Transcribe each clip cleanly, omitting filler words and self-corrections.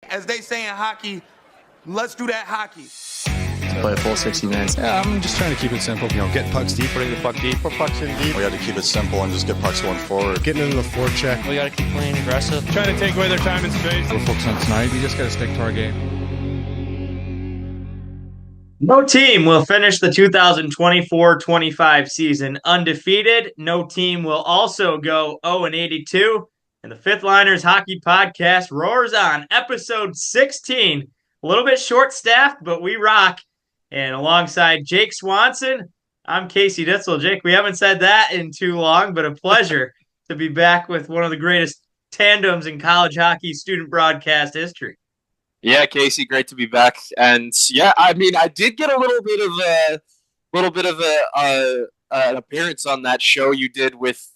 As they say in hockey, let's do that hockey. Play a full 60 minutes. Yeah, I'm just trying to keep it simple. Get pucks deep, bring the puck deep. Put pucks in deep. We got to keep it simple and just get pucks going forward. Getting into the forecheck. We got to keep playing aggressive. Trying to take away their time and space. We're focused on tonight. We just got to stick to our game. No team will finish the 2024-25 season undefeated. No team will also go 0-82. And the Fifth Liners Hockey Podcast roars on. Episode 16. A little bit short-staffed, but we rock. And alongside Jake Swanson, I'm Casey Ditzel. Jake, we haven't said that in too long, but a pleasure to be back with one of the greatest tandems in college hockey student broadcast history. Yeah, Casey, great to be back. And yeah, I mean, I did get a little bit of an appearance on that show you did with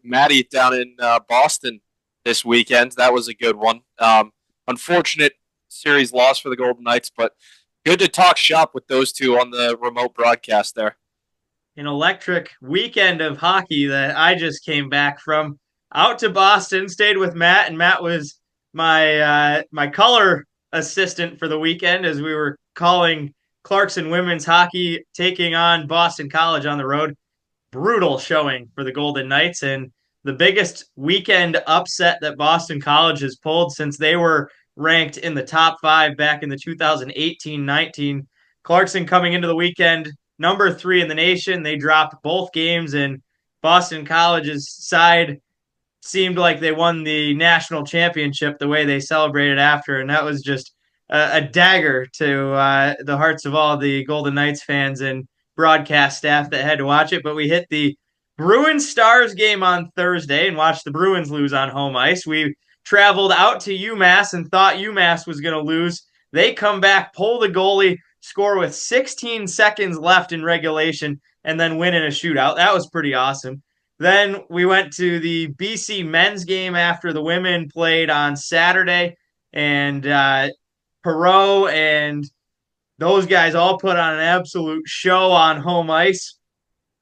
Maddie down in Boston this weekend. That was a good one. Unfortunate series loss for the Golden Knights, but good to talk shop with those two on the remote broadcast there. An electric weekend of hockey that I just came back from. Out to Boston, stayed with Matt, and Matt was my color assistant for the weekend as we were calling Clarkson women's hockey taking on Boston College on the road. Brutal showing for the Golden Knights, and the biggest weekend upset that Boston College has pulled since they were ranked in the top 5 back in the 2018-19. Clarkson coming into the weekend, number 3 in the nation. They dropped both games, and Boston College's side seemed like they won the national championship the way they celebrated after, and that was just a dagger to the hearts of all the Golden Knights fans and broadcast staff that had to watch it. But we hit the Bruins-Stars game on Thursday and watched the Bruins lose on home ice. We traveled out to UMass and thought UMass was going to lose. They come back, pull the goalie, score with 16 seconds left in regulation, and then win in a shootout. That was pretty awesome. Then we went to the BC men's game after the women played on Saturday, and Perot and those guys all put on an absolute show on home ice.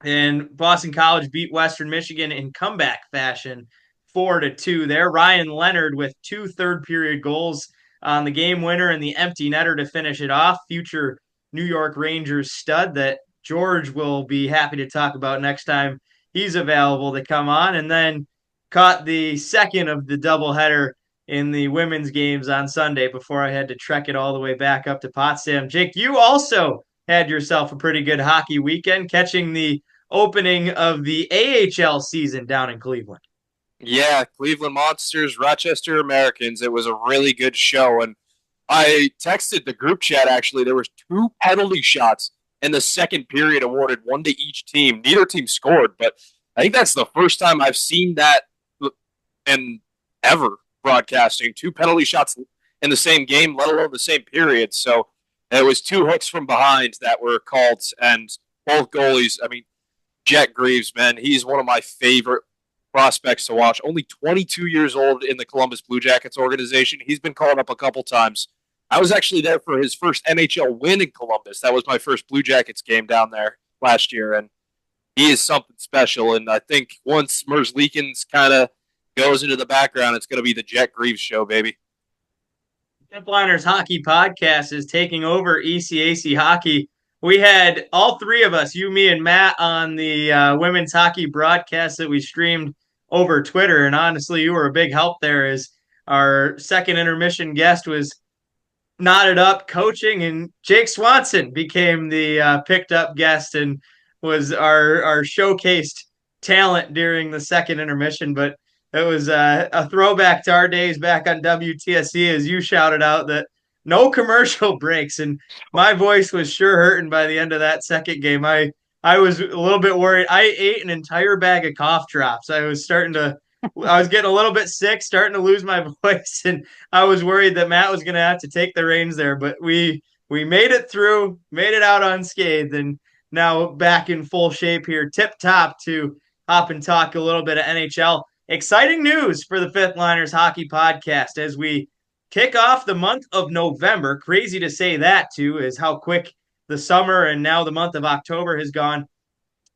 And Boston College beat Western Michigan in comeback fashion 4-2 there. Ryan Leonard with 2 third-period goals on the game winner and the empty netter to finish it off. Future New York Rangers stud that George will be happy to talk about next time he's available to come on. And then caught the second of the doubleheader in the women's games on Sunday before I had to trek it all the way back up to Potsdam. Jake, you also had yourself a pretty good hockey weekend, catching the opening of the AHL season down in Cleveland. Yeah, Cleveland Monsters, Rochester Americans. It was a really good show, and I texted the group chat, actually. There was 2 penalty shots in the second period awarded, 1 to each team. Neither team scored, but I think that's the first time I've seen that in ever broadcasting. 2 penalty shots in the same game, let alone the same period. So it was 2 hooks from behind that were called, and both goalies, I mean, Jet Greaves, man, he's one of my favorite prospects to watch. Only 22 years old in the Columbus Blue Jackets organization. He's been called up a couple times. I was actually there for his first NHL win in Columbus. That was my first Blue Jackets game down there last year, and he is something special. And I think once Merzlikins kind of goes into the background, it's going to be the Jet Greaves show, baby. Fifth Liners Hockey Podcast is taking over ECAC Hockey. We had all 3 of us, you, me, and Matt, on the women's hockey broadcast that we streamed over Twitter. And honestly, you were a big help there as our second intermission guest was knotted up coaching, and Jake Swanson became the picked up guest and was our showcased talent during the second intermission. But it was a throwback to our days back on WTSC, as you shouted out that no commercial breaks, and my voice was sure hurting by the end of that second game. I was a little bit worried. I ate an entire bag of cough drops. I was getting a little bit sick, starting to lose my voice, and I was worried that Matt was going to have to take the reins there. But we made it through, made it out unscathed, and now back in full shape here, tip-top to hop and talk a little bit of NHL. Exciting news for the Fifth Liners Hockey Podcast as we kick off the month of November. Crazy to say that, too, is how quick the summer and now the month of October has gone.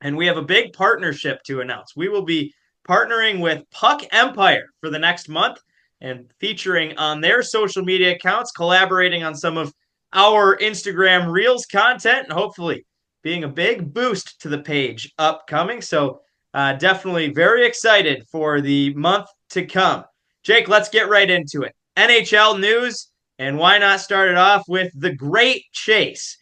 And we have a big partnership to announce. We will be partnering with Puck Empire for the next month. and featuring on their social media accounts, collaborating on some of our Instagram Reels content, and hopefully being a big boost to the page upcoming. So definitely very excited for the month to come. Jake, let's get right into it. NHL news, and why not start it off with the great chase.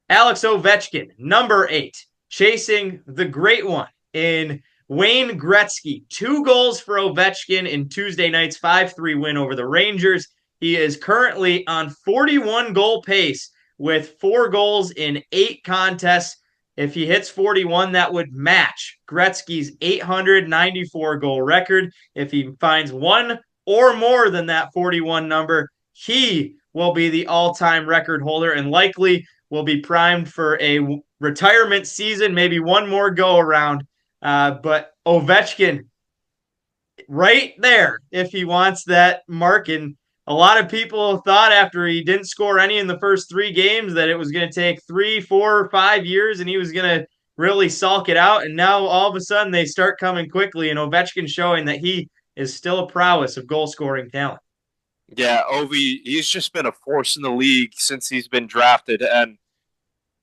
Alex Ovechkin, number 8, chasing the great one in Wayne Gretzky. 2 goals for Ovechkin in Tuesday night's 5-3 win over the Rangers. He is currently on 41 goal pace with 4 goals in 8 contests. If he hits 41, that would match Gretzky's 894 goal record. If he finds one or more than that 41 number, he will be the all-time record holder and likely will be primed for a retirement season, maybe one more go around. But Ovechkin right there if he wants that mark. And a lot of people thought after he didn't score any in the first 3 games that it was going to take 3, 4, 5 years and he was going to really sulk it out. And now all of a sudden they start coming quickly, and Ovechkin showing that he is still a prowess of goal-scoring talent. Yeah, Ovi, he's just been a force in the league since he's been drafted, and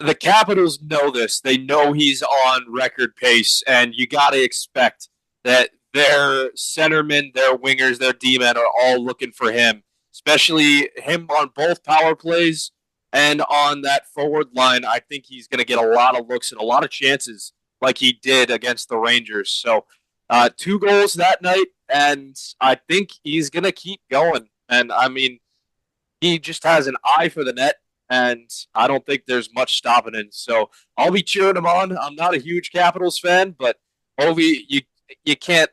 the Capitals know this. They know he's on record pace, and you got to expect that their centermen, their wingers, their D-men are all looking for him, especially him on both power plays and on that forward line. I think he's going to get a lot of looks and a lot of chances like he did against the Rangers. So 2 goals that night, and I think he's going to keep going. And, I mean, he just has an eye for the net, and I don't think there's much stopping him. So I'll be cheering him on. I'm not a huge Capitals fan, but Ovi, you can't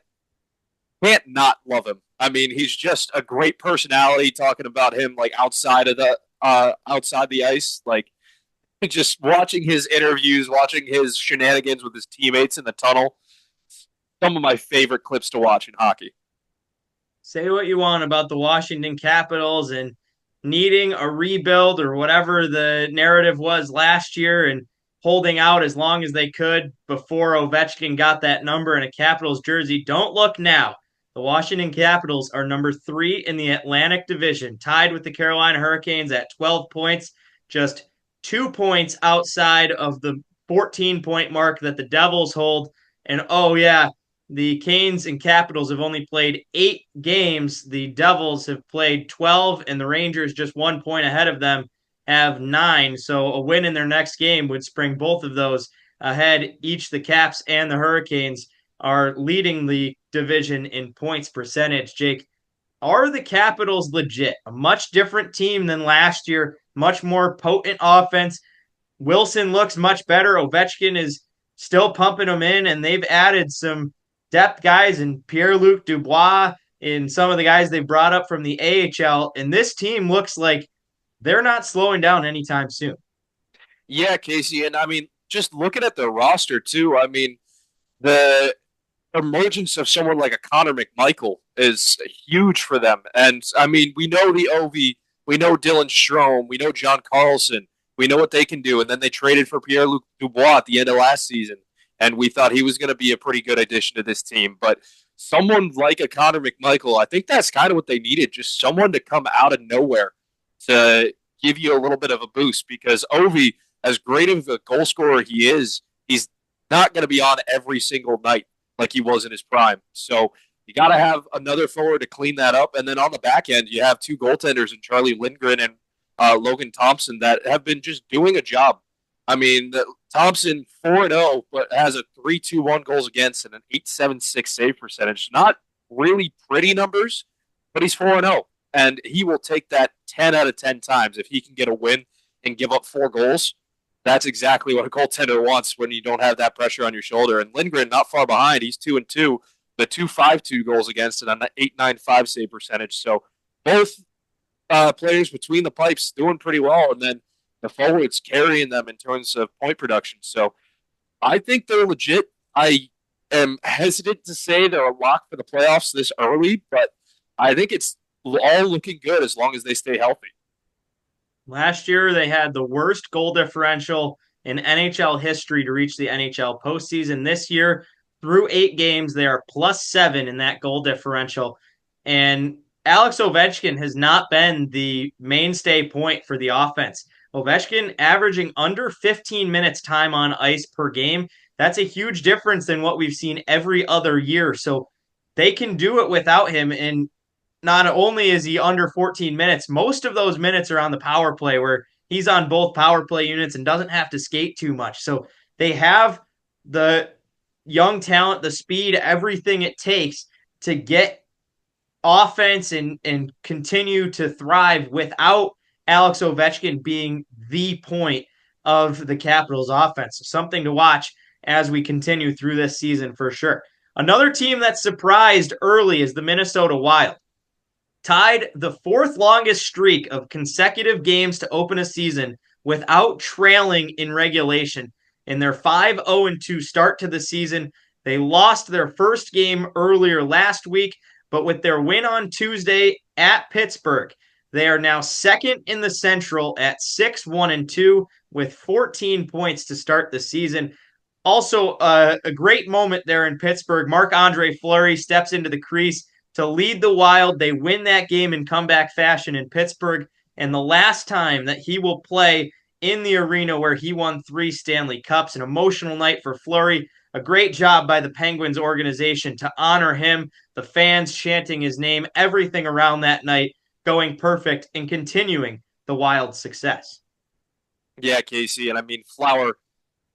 not love him. I mean, he's just a great personality. Talking about him like outside the ice, like just watching his interviews, watching his shenanigans with his teammates in the tunnel. Some of my favorite clips to watch in hockey. Say what you want about the Washington Capitals and needing a rebuild or whatever the narrative was last year and holding out as long as they could before Ovechkin got that number in a Capitals jersey. Don't look now. The Washington Capitals are number 3 in the Atlantic Division, tied with the Carolina Hurricanes at 12 points, just 2 points outside of the 14-point mark that the Devils hold. And oh yeah, the Canes and Capitals have only played 8 games. The Devils have played 12, and the Rangers, just 1 point ahead of them, have 9. So a win in their next game would spring both of those ahead. Each the Caps and the Hurricanes are leading the division in points percentage. Jake, are the Capitals legit? A much different team than last year, much more potent offense. Wilson looks much better. Ovechkin is still pumping them in, and they've added some depth guys in Pierre-Luc Dubois and some of the guys they brought up from the AHL. And this team looks like they're not slowing down anytime soon. Yeah, Casey. And I mean, just looking at the roster too, I mean, the emergence of someone like a Connor McMichael is huge for them. And I mean, we know the Ovi, we know Dylan Strome, we know John Carlson, we know what they can do. And then they traded for Pierre-Luc Dubois at the end of last season. And we thought he was going to be a pretty good addition to this team. But someone like a Connor McMichael, I think that's kind of what they needed. Just someone to come out of nowhere to give you a little bit of a boost. Because Ovi, as great of a goal scorer he is, he's not going to be on every single night like he was in his prime. So you got to have another forward to clean that up. And then on the back end, you have 2 goaltenders in Charlie Lindgren and Logan Thompson that have been just doing a job. I mean, Thompson 4-0, but has a 3.21 goals against and an 8.76 save percentage. Not really pretty numbers, but he's 4-0. And he will take that 10 out of 10 times. If he can get a win and give up 4 goals, that's exactly what a goaltender wants when you don't have that pressure on your shoulder. And Lindgren, not far behind. He's 2-2, but 2.52 goals against and an 8.95 save percentage. So both players between the pipes doing pretty well. And then the forwards carrying them in terms of point production. So I think they're legit. I am hesitant to say they're a lock for the playoffs this early, but I think it's all looking good as long as they stay healthy. Last year, they had the worst goal differential in NHL history to reach the NHL postseason. This year, through 8 games, they are +7 in that goal differential. And Alex Ovechkin has not been the mainstay point for the offense. Ovechkin averaging under 15 minutes time on ice per game. That's a huge difference than what we've seen every other year. So they can do it without him. And not only is he under 14 minutes, most of those minutes are on the power play where he's on both power play units and doesn't have to skate too much. So they have the young talent, the speed, everything it takes to get offense and continue to thrive without Alex Ovechkin being the point of the Capitals offense. So something to watch as we continue through this season for sure. Another team that surprised early is the Minnesota Wild. Tied the fourth longest streak of consecutive games to open a season without trailing in regulation. In their 5-0-2 start to the season, they lost their first game earlier last week, but with their win on Tuesday at Pittsburgh, they are now second in the Central at 6-1-2 with 14 points to start the season. Also, a great moment there in Pittsburgh. Marc-Andre Fleury steps into the crease to lead the Wild. They win that game in comeback fashion in Pittsburgh. And the last time that he will play in the arena where he won 3 Stanley Cups, an emotional night for Fleury. A great job by the Penguins organization to honor him, the fans chanting his name, everything around that night going perfect and continuing the Wild's success. Yeah, Casey. And I mean, Flower,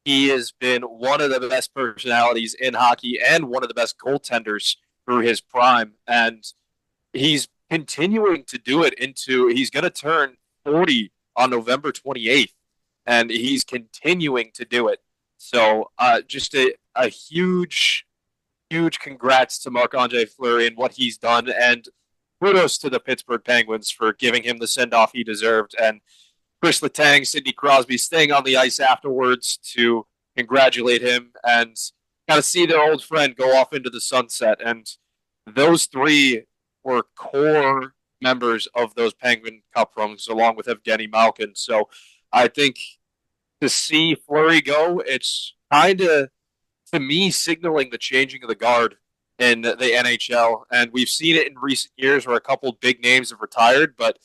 he has been one of the best personalities in hockey and one of the best goaltenders through his prime. And he's continuing to do it he's going to turn 40 on November 28th, and he's continuing to do it. So just a huge, huge congrats to Marc-Andre Fleury and what he's done, and kudos to the Pittsburgh Penguins for giving him the send-off he deserved. And Chris Letang, Sidney Crosby staying on the ice afterwards to congratulate him and kind of see their old friend go off into the sunset. And those 3 were core members of those Penguin Cup runs, along with Evgeny Malkin. So I think to see Fleury go, it's kind of, to me, signaling the changing of the guard in the NHL. And we've seen it in recent years where a couple big names have retired. But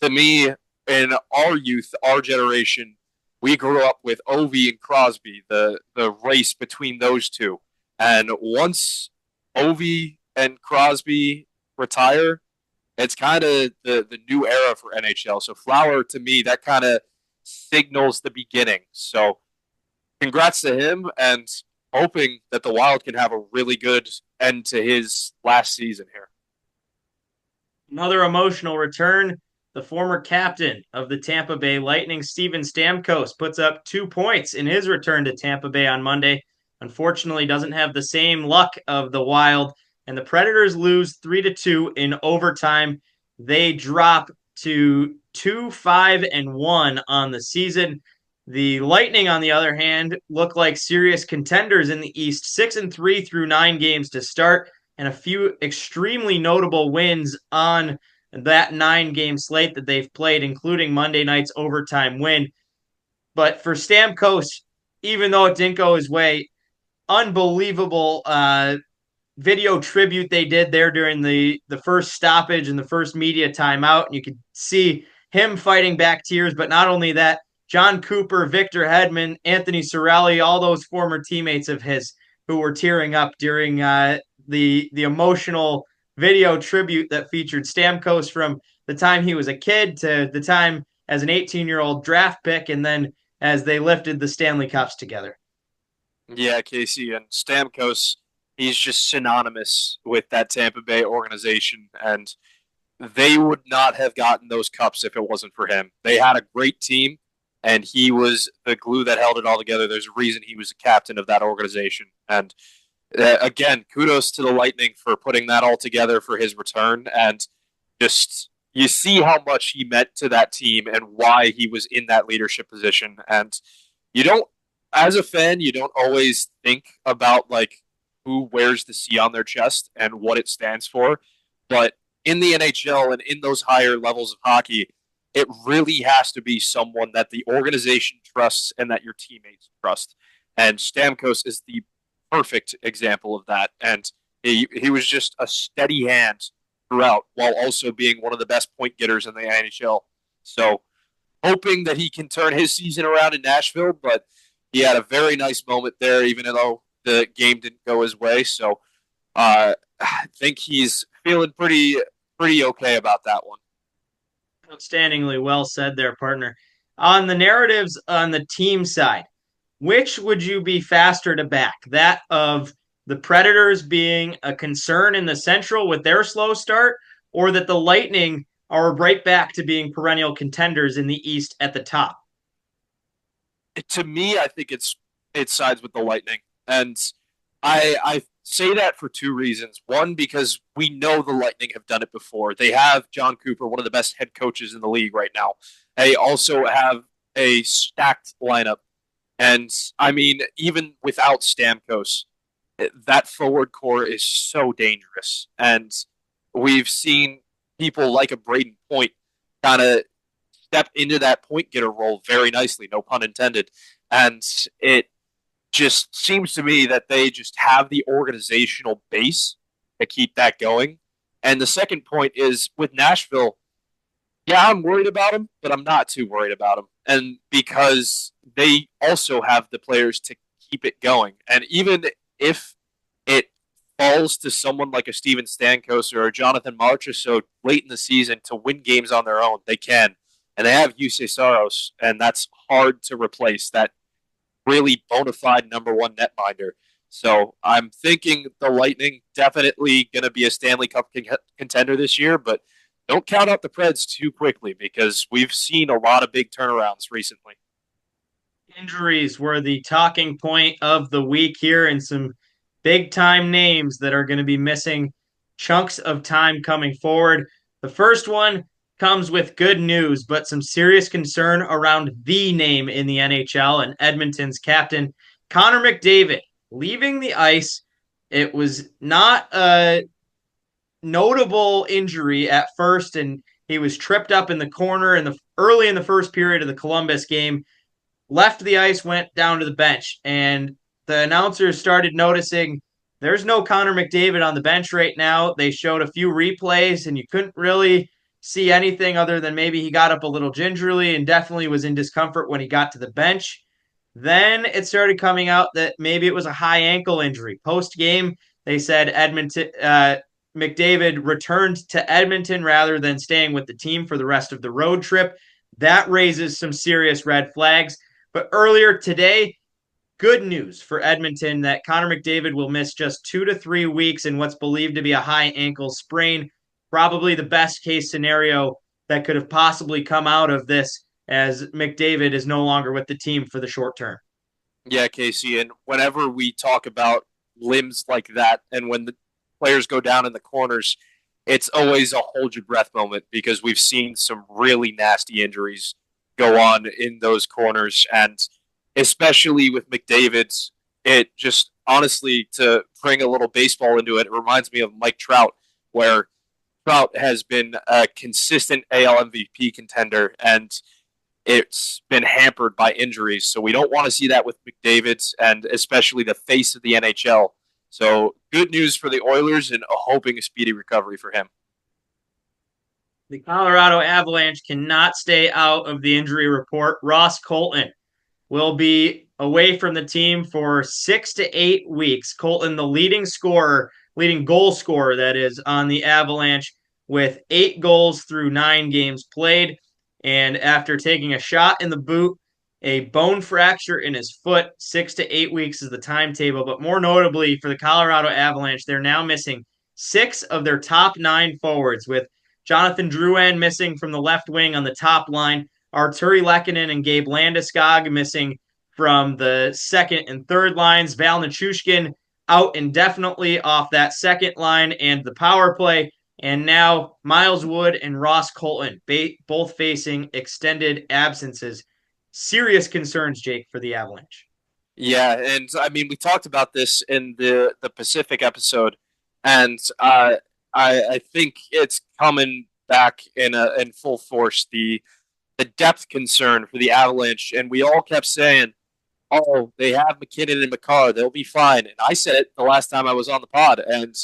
to me, in our youth, our generation, we grew up with Ovi and Crosby, the race between those two. And once Ovi and Crosby retire, it's kind of the new era for NHL. So Flower, to me, that kind of signals the beginning. So congrats to him, and hoping that the Wild can have a really good end to his last season here. Another emotional return. The former captain of the Tampa Bay Lightning, Steven Stamkos, puts up 2 points in his return to Tampa Bay on Monday. Unfortunately, doesn't have the same luck of the Wild, and the Predators lose 3-2 in overtime. They drop to 2-5-1 on the season. The Lightning, on the other hand, look like serious contenders in the East, 6-3 through 9 games to start, and a few extremely notable wins on that 9-game slate that they've played, including Monday night's overtime win. But for Stamkos, even though it didn't go his way, unbelievable video tribute they did there during the first stoppage and the first media timeout. And you could see him fighting back tears. But not only that, John Cooper, Victor Hedman, Anthony Cirelli, all those former teammates of his who were tearing up during the emotional video tribute that featured Stamkos from the time he was a kid to the time as an 18-year-old draft pick, and then as they lifted the Stanley Cups together. Yeah, Casey, and Stamkos, he's just synonymous with that Tampa Bay organization, and they would not have gotten those cups if it wasn't for him. They had a great team, and he was the glue that held it all together. There's a reason he was the captain of that organization. And again, kudos to the Lightning for putting that all together for his return. And just, you see how much he meant to that team and why he was in that leadership position. And you don't, as a fan, you don't always think about like who wears the C on their chest and what it stands for. But in the NHL and in those higher levels of hockey, it really has to be someone that the organization trusts and that your teammates trust. And Stamkos is the perfect example of that. And he was just a steady hand throughout, while also being one of the best point getters in the NHL. So hoping that he can turn his season around in Nashville, but he had a very nice moment there, even though the game didn't go his way. So I think he's feeling pretty okay about that one. Outstandingly well said there, partner. On the narratives on the team side, which would you be faster to back? That of the Predators being a concern in the Central with their slow start, or that the Lightning are right back to being perennial contenders in the East at the top? To me, I think it sides with the Lightning, and I say that for two reasons. One, because we know the Lightning have done it before. They have John Cooper, one of the best head coaches in the league right now. They also have a stacked lineup, and I mean, even without Stamkos, that forward core is so dangerous, and we've seen people like a Braden Point kind of step into that point getter role very nicely, no pun intended. And it just seems to me that they just have the organizational base to keep that going. And the second point is with Nashville, yeah, I'm worried about them, but I'm not too worried about them. And because they also have the players to keep it going. And even if it falls to someone like a Steven Stamkos or a Jonathan Marchessault late in the season to win games on their own, they can. And they have Jussi Saros, and that's hard to replace, that really bona fide number one netminder. So I'm thinking the Lightning definitely going to be a Stanley Cup contender this year, but don't count out the Preds too quickly because we've seen a lot of big turnarounds recently. Injuries were the talking point of the week here, and some big-time names that are going to be missing chunks of time coming forward. The first one comes with good news, but some serious concern around the name in the NHL and Edmonton's captain, Connor McDavid, leaving the ice. It was not a notable injury at first, and he was tripped up in the corner early in the first period of the Columbus game, left the ice, went down to the bench, and the announcers started noticing there's no Connor McDavid on the bench right now. They showed a few replays, and you couldn't really see anything other than maybe he got up a little gingerly and definitely was in discomfort when he got to the bench. Then it started coming out that maybe it was a high ankle injury. Post-game, they said McDavid returned to Edmonton rather than staying with the team for the rest of the road trip. That raises some serious red flags. But earlier today, good news for Edmonton that Connor McDavid will miss just 2 to 3 weeks in what's believed to be a high ankle sprain. Probably the best case scenario that could have possibly come out of this, as McDavid is no longer with the team for the short term. Yeah, Casey, and whenever we talk about limbs like that and when the players go down in the corners, it's always a hold your breath moment because we've seen some really nasty injuries go on in those corners. And especially with McDavid's, it just honestly, to bring a little baseball into it, it reminds me of Mike Trout, where Trout has been a consistent AL MVP contender, and it's been hampered by injuries. So we don't want to see that with McDavid, and especially the face of the NHL. So good news for the Oilers, and hoping a speedy recovery for him. The Colorado Avalanche cannot stay out of the injury report. Ross Colton will be away from the team for 6 to 8 weeks. Colton, the leading goal scorer, that is, on the Avalanche, with 8 goals through 9 games played. And after taking a shot in the boot, a bone fracture in his foot, 6 to 8 weeks is the timetable. But more notably for the Colorado Avalanche, they're now missing 6 of their top 9 forwards, with Jonathan Drouin missing from the left wing on the top line, Arturi Lehkonen and Gabe Landeskog missing from the second and third lines, Val Nichushkin out indefinitely off that second line and the power play, and now Miles Wood and Ross Colton both facing extended absences. Serious concerns, Jake, for the Avalanche. Yeah, and I mean, we talked about this in the Pacific episode, and I think it's coming back in full force, the depth concern for the Avalanche. And we all kept saying, oh, they have McKinnon and Makar, they'll be fine. And I said it the last time I was on the pod, and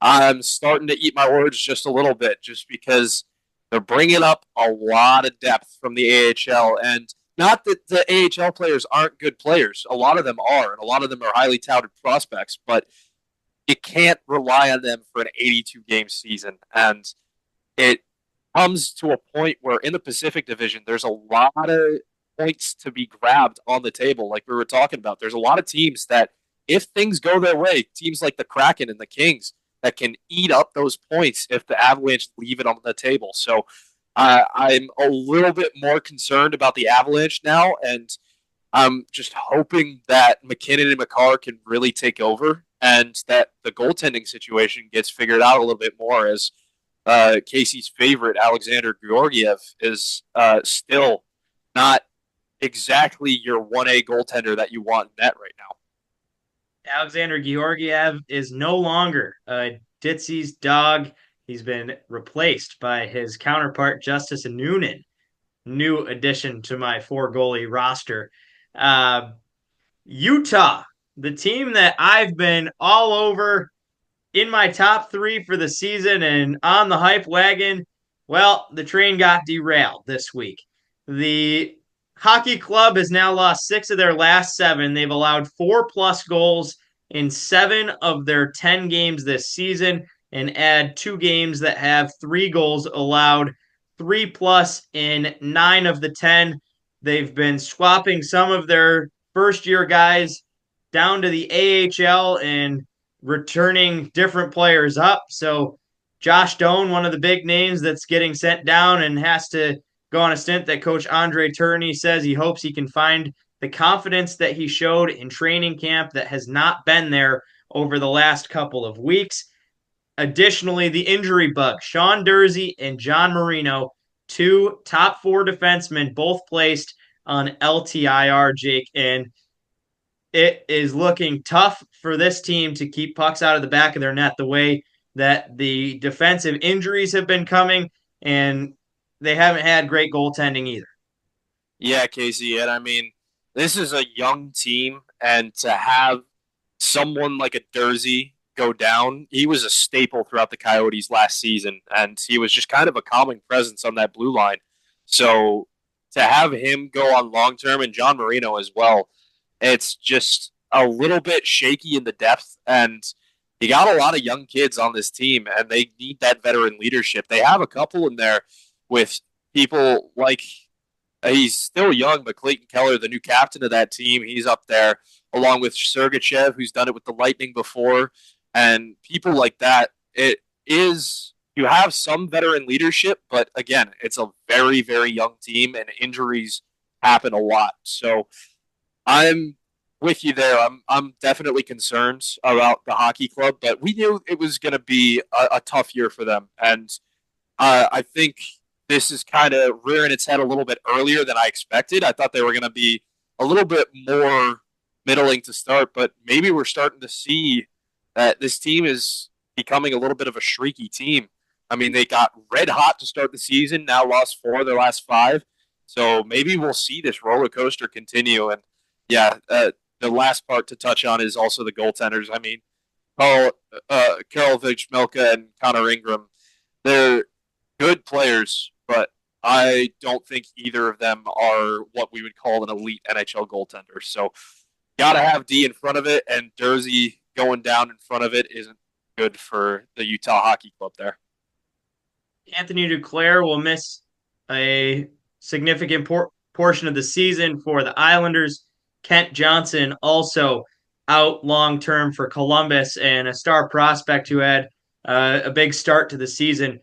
I'm starting to eat my words just a little bit, just because they're bringing up a lot of depth from the AHL. And not that the AHL players aren't good players. A lot of them are, and a lot of them are highly touted prospects, but you can't rely on them for an 82-game season. And it comes to a point where in the Pacific Division, there's a lot of points to be grabbed on the table, like we were talking about. There's a lot of teams that, if things go their way, teams like the Kraken and the Kings, that can eat up those points if the Avalanche leave it on the table. So I'm a little bit more concerned about the Avalanche now, and I'm just hoping that McKinnon and Makar can really take over and that the goaltending situation gets figured out a little bit more, as Casey's favorite, Alexander Georgiev, is still not exactly your 1A goaltender that you want in net right now. Alexander Georgiev is no longer Ditsy's dog. He's been replaced by his counterpart, Justice Noonan, new addition to my 4-goalie roster. Utah, the team that I've been all over in my top 3 for the season and on the hype wagon, well, the train got derailed this week. The hockey club has now lost 6 of their last 7. They've allowed 4+ goals in 7 of their 10 games this season, and add 2 games that have 3 goals allowed, 3+ in 9 of the 10. They've been swapping some of their first-year guys down to the AHL and returning different players up. So Josh Doan, one of the big names that's getting sent down and has to go on a stint that Coach Andre Tourigny says he hopes he can find the confidence that he showed in training camp that has not been there over the last couple of weeks. Additionally, the injury bug, Sean Durzi and John Marino, 2 top 4 defensemen, both placed on LTIR, Jake, and it is looking tough for this team to keep pucks out of the back of their net the way that the defensive injuries have been coming, and they haven't had great goaltending either. Yeah, Casey, and I mean, this is a young team, and to have someone like a Durzi go down, he was a staple throughout the Coyotes last season, and he was just kind of a calming presence on that blue line. So to have him go on long term, and John Marino as well, it's just a little bit shaky in the depth, and you got a lot of young kids on this team, and they need that veteran leadership. They have a couple in there with people like, he's still young, but Clayton Keller, the new captain of that team, he's up there, along with Sergachev, who's done it with the Lightning before, and people like that. It is, you have some veteran leadership, but again, it's a very, very young team, and injuries happen a lot. So I'm with you there. I'm definitely concerned about the hockey club, but we knew it was going to be a tough year for them, and I think this is kind of rearing its head a little bit earlier than I expected. I thought they were going to be a little bit more middling to start, but maybe we're starting to see that this team is becoming a little bit of a streaky team. I mean, they got red hot to start the season, now lost 4 of their last 5. So maybe we'll see this roller coaster continue. And yeah, the last part to touch on is also the goaltenders. I mean, Karol Vejmelka and Connor Ingram, they're good players, but I don't think either of them are what we would call an elite NHL goaltender. So got to have D in front of it, and Durzi going down in front of it isn't good for the Utah Hockey Club there. Anthony Duclair will miss a significant portion of the season for the Islanders. Kent Johnson also out long-term for Columbus, and a star prospect who had a big start to the season.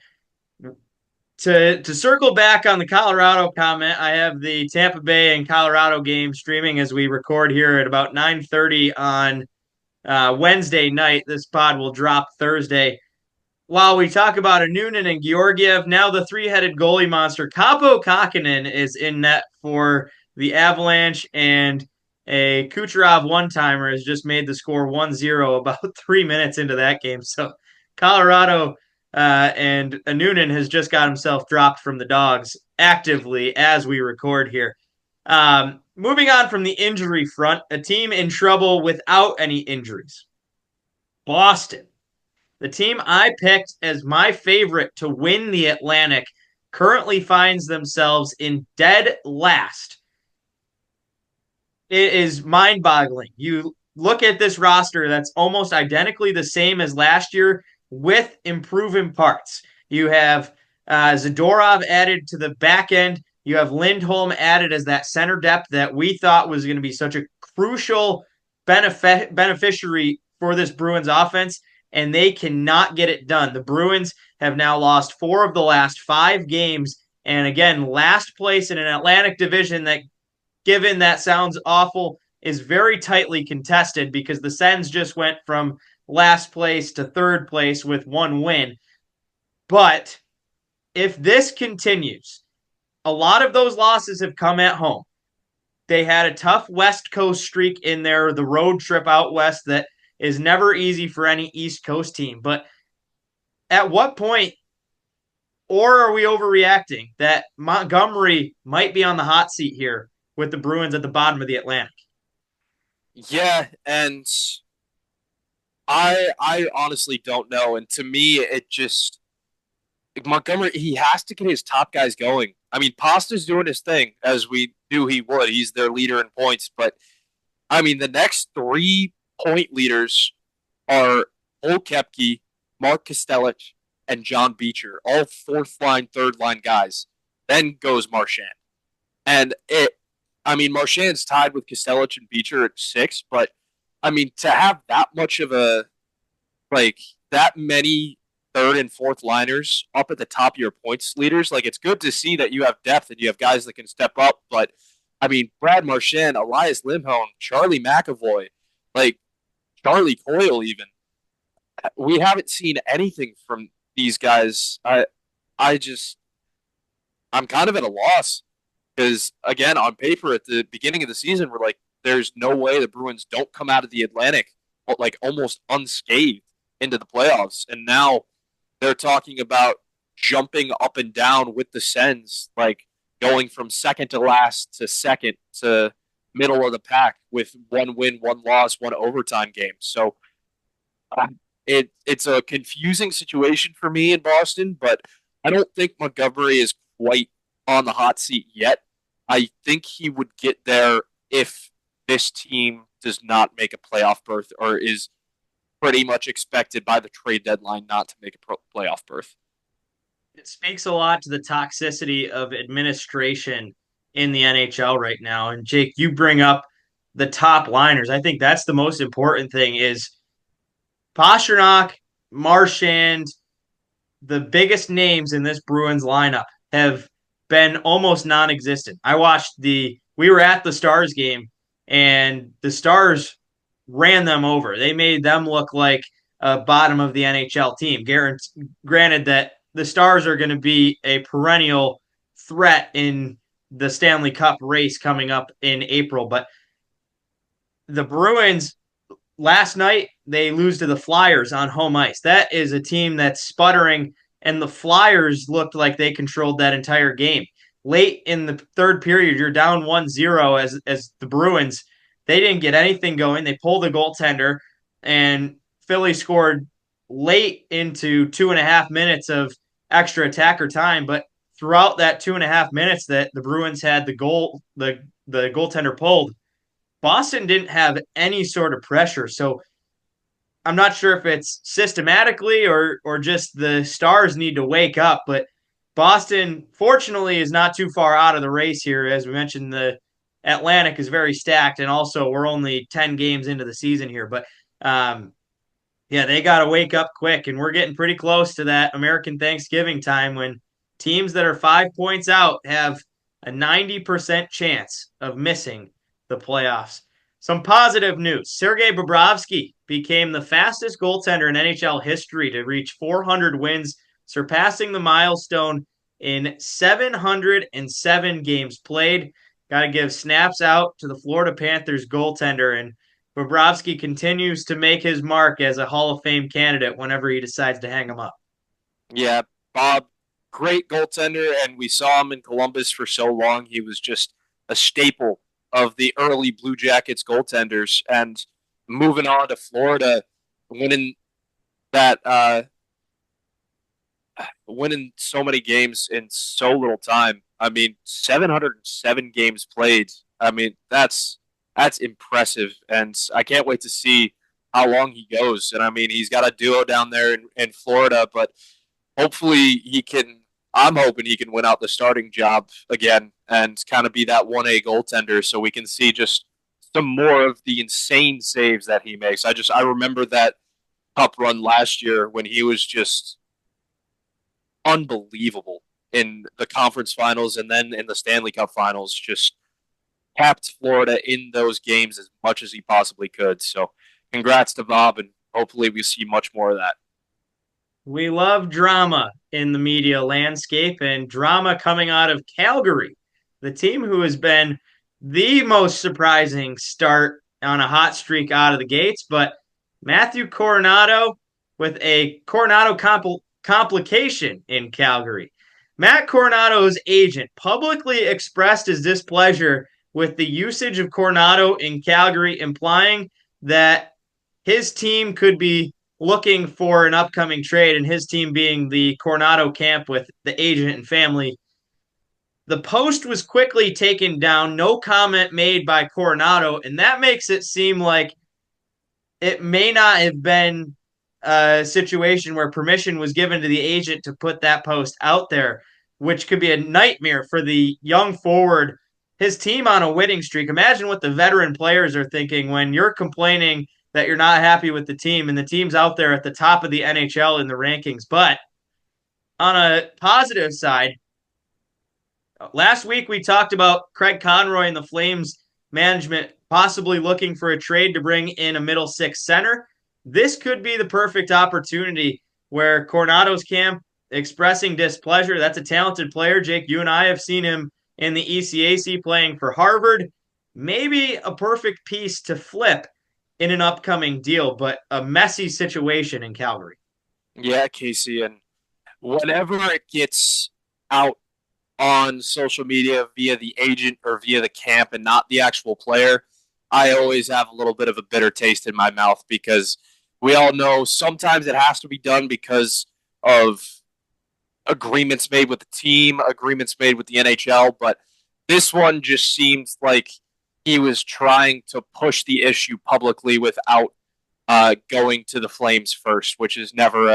To circle back on the Colorado comment, I have the Tampa Bay and Colorado game streaming as we record here at about 9:30 on Wednesday night. This pod will drop Thursday. While we talk about a Noonan and Georgiev, now the 3-headed goalie monster, Kaapo Kakkonen, is in net for the Avalanche, and a Kucherov one-timer has just made the score 1-0 about 3 minutes into that game. So Colorado and Noonan has just got himself dropped from the Dogs actively as we record here. Moving on from the injury front, a team in trouble without any injuries. Boston. The team I picked as my favorite to win the Atlantic currently finds themselves in dead last. It is mind-boggling. You look at this roster that's almost identically the same as last year with improving parts. You have Zadorov added to the back end. You have Lindholm added as that center depth that we thought was going to be such a crucial beneficiary for this Bruins offense, and they cannot get it done. The Bruins have now lost 4 of the last 5 games, and again, last place in an Atlantic division that, given that sounds awful, is very tightly contested because the Sens just went from last place to third place with 1 win. But if this continues, a lot of those losses have come at home. They had a tough West Coast streak in there, the road trip out west that is never easy for any East Coast team. But at what point, or are we overreacting, that Montgomery might be on the hot seat here with the Bruins at the bottom of the Atlantic? Yeah, and I honestly don't know. And to me, it just Montgomery, he has to get his top guys going. I mean, Pasta's doing his thing, as we knew he would. He's their leader in points. But, I mean, the next 3 point leaders are Cole Koepke, Mark Kostelich, and John Beecher, all fourth-line, third-line guys. Then goes Marchand. And Marchand's tied with Kostelich and Beecher at 6, but, I mean, to have that much of that many third and fourth liners up at the top of your points leaders, it's good to see that you have depth and you have guys that can step up, but, I mean, Brad Marchand, Elias Lindholm, Charlie McAvoy, Charlie Coyle even. We haven't seen anything from these guys. I'm kind of at a loss because, again, on paper at the beginning of the season, we're like, there's no way the Bruins don't come out of the Atlantic almost unscathed into the playoffs. And now they're talking about jumping up and down with the Sens, going from second to last to second to middle of the pack with 1 win, 1 loss, 1 overtime game. So it's a confusing situation for me in Boston, but I don't think Montgomery is quite on the hot seat yet. I think he would get there if this team does not make a playoff berth or is pretty much expected by the trade deadline not to make a playoff berth. It speaks a lot to the toxicity of administration in the NHL right now. And Jake, you bring up the top liners. I think that's the most important thing is Pastrnak, Marchand, the biggest names in this Bruins lineup have been almost non-existent. We were at the Stars game and the Stars ran them over. They made them look like a bottom of the NHL team. Granted that the Stars are going to be a perennial threat in the Stanley Cup race coming up in April. But the Bruins, last night, they lose to the Flyers on home ice. That is a team that's sputtering, and the Flyers looked like they controlled that entire game. Late in the third period, you're down 1-0 as the Bruins. They didn't get anything going. They pulled the goaltender, and Philly scored late into 2.5 minutes of extra attacker time. But throughout that 2.5 minutes that the Bruins had the goaltender pulled, Boston didn't have any sort of pressure. So I'm not sure if it's systematically or just the Stars need to wake up, but Boston, fortunately, is not too far out of the race here. As we mentioned, the Atlantic is very stacked, and also we're only 10 games into the season here. But, they got to wake up quick, and we're getting pretty close to that American Thanksgiving time when teams that are 5 points out have a 90% chance of missing the playoffs. Some positive news. Sergei Bobrovsky became the fastest goaltender in NHL history to reach 400 wins, surpassing the milestone in 707 games played. Got to give snaps out to the Florida Panthers goaltender, and Bobrovsky continues to make his mark as a Hall of Fame candidate whenever he decides to hang him up. Yeah, Bob, great goaltender, and we saw him in Columbus for so long. He was just a staple of the early Blue Jackets goaltenders, and moving on to Florida, winning that winning so many games in so little time. I mean, 707 games played. I mean, that's impressive, and I can't wait to see how long he goes. And I mean, he's got a duo down there in Florida, but hopefully he can. I'm hoping he can win out the starting job again and kind of be that 1A goaltender, so we can see just some more of the insane saves that he makes. I remember that cup run last year when he was just unbelievable in the conference finals and then in the Stanley Cup finals. Just capped Florida in those games as much as he possibly could. So congrats to Bob, and hopefully we see much more of that. We love drama in the media landscape, and drama coming out of Calgary, the team who has been the most surprising start on a hot streak out of the gates. But Matthew Coronato with a Coronato complication in Calgary. Matt Coronato's agent publicly expressed his displeasure with the usage of Coronato in Calgary, implying that his team could be looking for an upcoming trade, and his team being the Coronato camp with the agent and family. The post was quickly taken down, no comment made by Coronato, and that makes it seem like it may not have been a situation where permission was given to the agent to put that post out there, which could be a nightmare for the young forward, his team on a winning streak. Imagine what the veteran players are thinking when you're complaining that you're not happy with the team, and the team's out there at the top of the NHL in the rankings. But on a positive side, last week we talked about Craig Conroy and the Flames management possibly looking for a trade to bring in a middle six center. This could be the perfect opportunity where Coronato's camp expressing displeasure. That's a talented player. Jake, you and I have seen him in the ECAC playing for Harvard. Maybe a perfect piece to flip in an upcoming deal, but a messy situation in Calgary. Yeah, Casey, and whenever it gets out on social media via the agent or via the camp and not the actual player, I always have a little bit of a bitter taste in my mouth, because we all know sometimes it has to be done because of agreements made with the team, agreements made with the NHL, but this one just seems like he was trying to push the issue publicly without going to the Flames first, which is never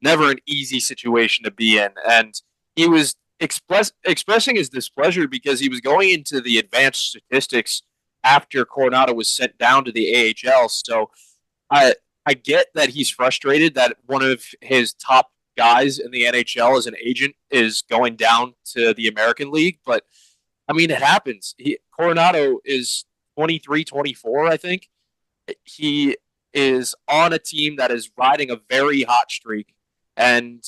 an easy situation to be in. And he was expressing his displeasure because he was going into the advanced statistics after Coronato was sent down to the AHL. So I get that he's frustrated that one of his top guys in the NHL as an agent is going down to the American League, but I mean, it happens. Coronato is 23, 24, I think. He is on a team that is riding a very hot streak, and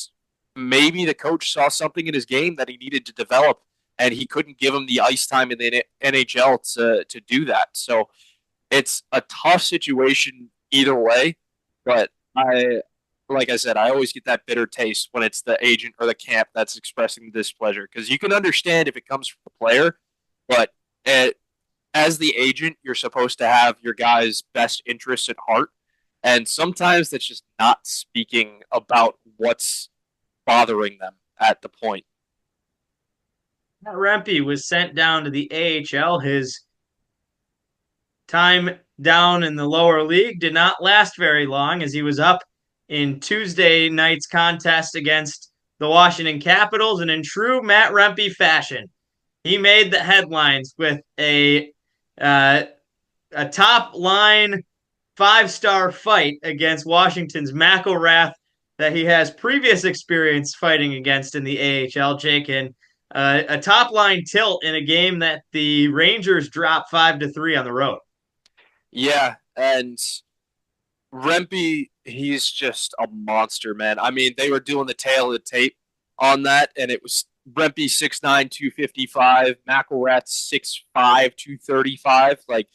maybe the coach saw something in his game that he needed to develop, and he couldn't give him the ice time in the NHL to do that. So it's a tough situation either way, but like I said, I always get that bitter taste when it's the agent or the camp that's expressing displeasure, because you can understand if it comes from the player, but as the agent, you're supposed to have your guy's best interests at heart, and sometimes that's just not speaking about what's bothering them at the point. Matt Rempe was sent down to the AHL. His time down in the lower league did not last very long, as he was up in Tuesday night's contest against the Washington Capitals, and in true Matt Rempe fashion, he made the headlines with a top line 5-star fight against Washington's McElrath that he has previous experience fighting against in the AHL, Jake, and a top line tilt in a game that the Rangers dropped 5-3 on the road. Yeah, and Rempe, he's just a monster, man. I mean, they were doing the tail of the tape on that, and it was Rempe 6'9", 255, McElrath 6'5", 235. Like,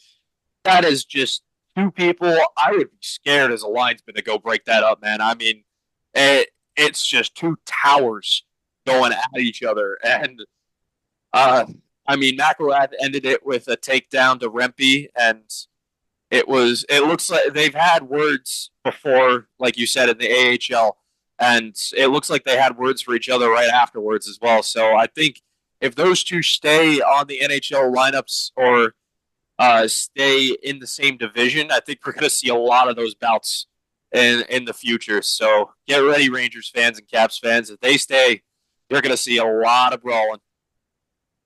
that is just two people. I would be scared as a linesman to go break that up, man. I mean, it's just two towers going at each other. And, I mean, McElrath ended it with a takedown to Rempe, and It looks like they've had words before, like you said, in the AHL, and it looks like they had words for each other right afterwards as well. So I think if those two stay on the NHL lineups or stay in the same division, I think we're going to see a lot of those bouts in the future. So get ready, Rangers fans and Caps fans. If they stay, you're going to see a lot of brawling.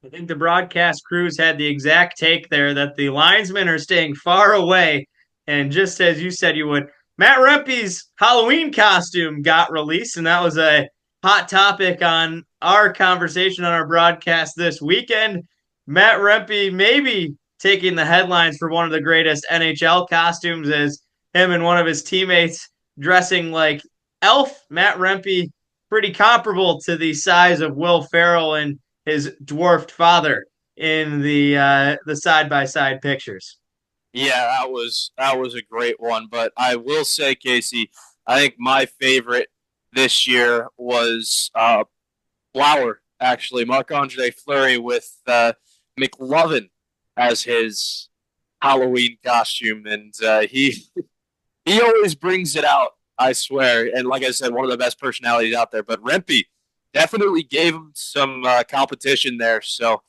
I think the broadcast crews had the exact take there that the linesmen are staying far away. And just as you said you would, Matt Rempe's Halloween costume got released, and that was a hot topic on our conversation on our broadcast this weekend. Matt Rempe maybe taking the headlines for one of the greatest NHL costumes as him and one of his teammates dressing like Elf. Matt Rempe pretty comparable to the size of Will Ferrell and his dwarfed father in the side-by-side pictures. Yeah, that was a great one. But I will say, Casey, I think my favorite this year was Flower, actually. Marc-Andre Fleury with McLovin as his Halloween costume. And he always brings it out, I swear. And like I said, one of the best personalities out there. But Rempe definitely gave him some competition there. So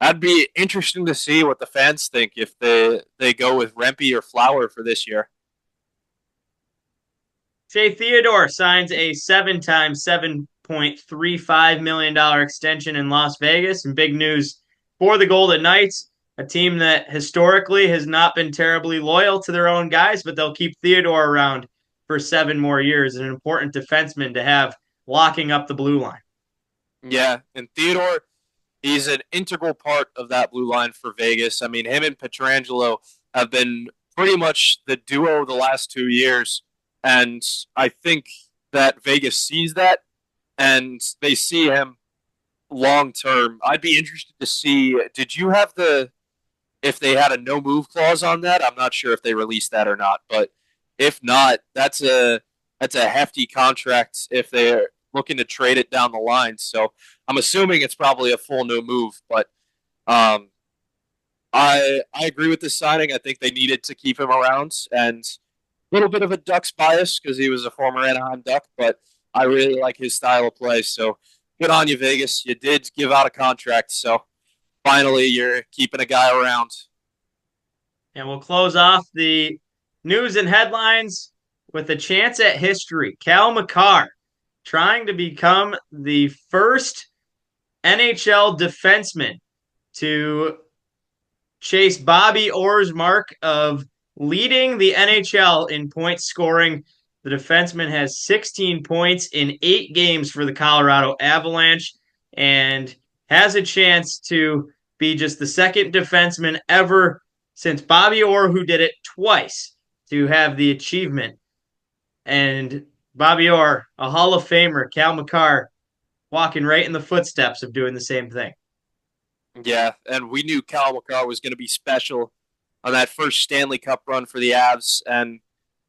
that'd be interesting to see what the fans think if they go with Rempe or Flower for this year. Shea Theodore signs a 7-time $7.35 million extension in Las Vegas. And big news for the Golden Knights, a team that historically has not been terribly loyal to their own guys, but they'll keep Theodore around for 7 more years. An important defenseman to have locking up the blue line. Yeah, and Theodore, he's an integral part of that blue line for Vegas. I mean, him and Pietrangelo have been pretty much the duo the last 2 years, and I think that Vegas sees that, and they see him long term. I'd be interested to see, did you have if they had a no-move clause on that? I'm not sure if they released that or not, but if not, that's a hefty contract if they're looking to trade it down the line. So I'm assuming it's probably a full no move, but I agree with this signing. I think they needed to keep him around, and a little bit of a Ducks bias because he was a former Anaheim Duck, but I really like his style of play. So good on you, Vegas. You did give out a contract, so finally you're keeping a guy around. And we'll close off the news and headlines with a chance at history. Cal McCarr trying to become the first NHL defenseman to chase Bobby Orr's mark of leading the NHL in point scoring. The defenseman has 16 points in 8 games for the Colorado Avalanche and has a chance to be just the second defenseman ever since Bobby Orr, who did it twice, to have the achievement. And Bobby Orr, a Hall of Famer, Cal McCarr, walking right in the footsteps of doing the same thing. Yeah, and we knew Cal McCarr was going to be special on that first Stanley Cup run for the Avs. And,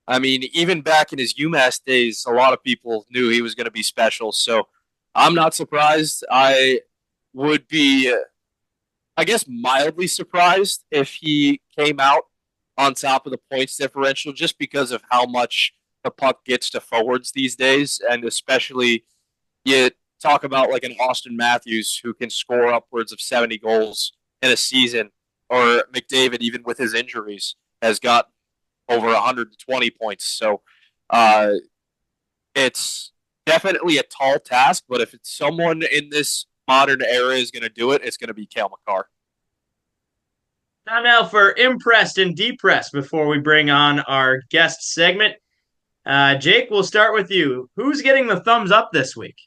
I mean, even back in his UMass days, a lot of people knew he was going to be special. So I'm not surprised. I would be, I guess, mildly surprised if he came out on top of the points differential just because of how much the puck gets to forwards these days, and especially you talk about like an Austin Matthews who can score upwards of 70 goals in a season, or McDavid, even with his injuries, has got over 120 points. So it's definitely a tall task, but if it's someone in this modern era is going to do it, it's going to be Cal McCarr. Time now for Impressed and Depressed before we bring on our guest segment. Jake, we'll start with you. Who's getting the thumbs up this week?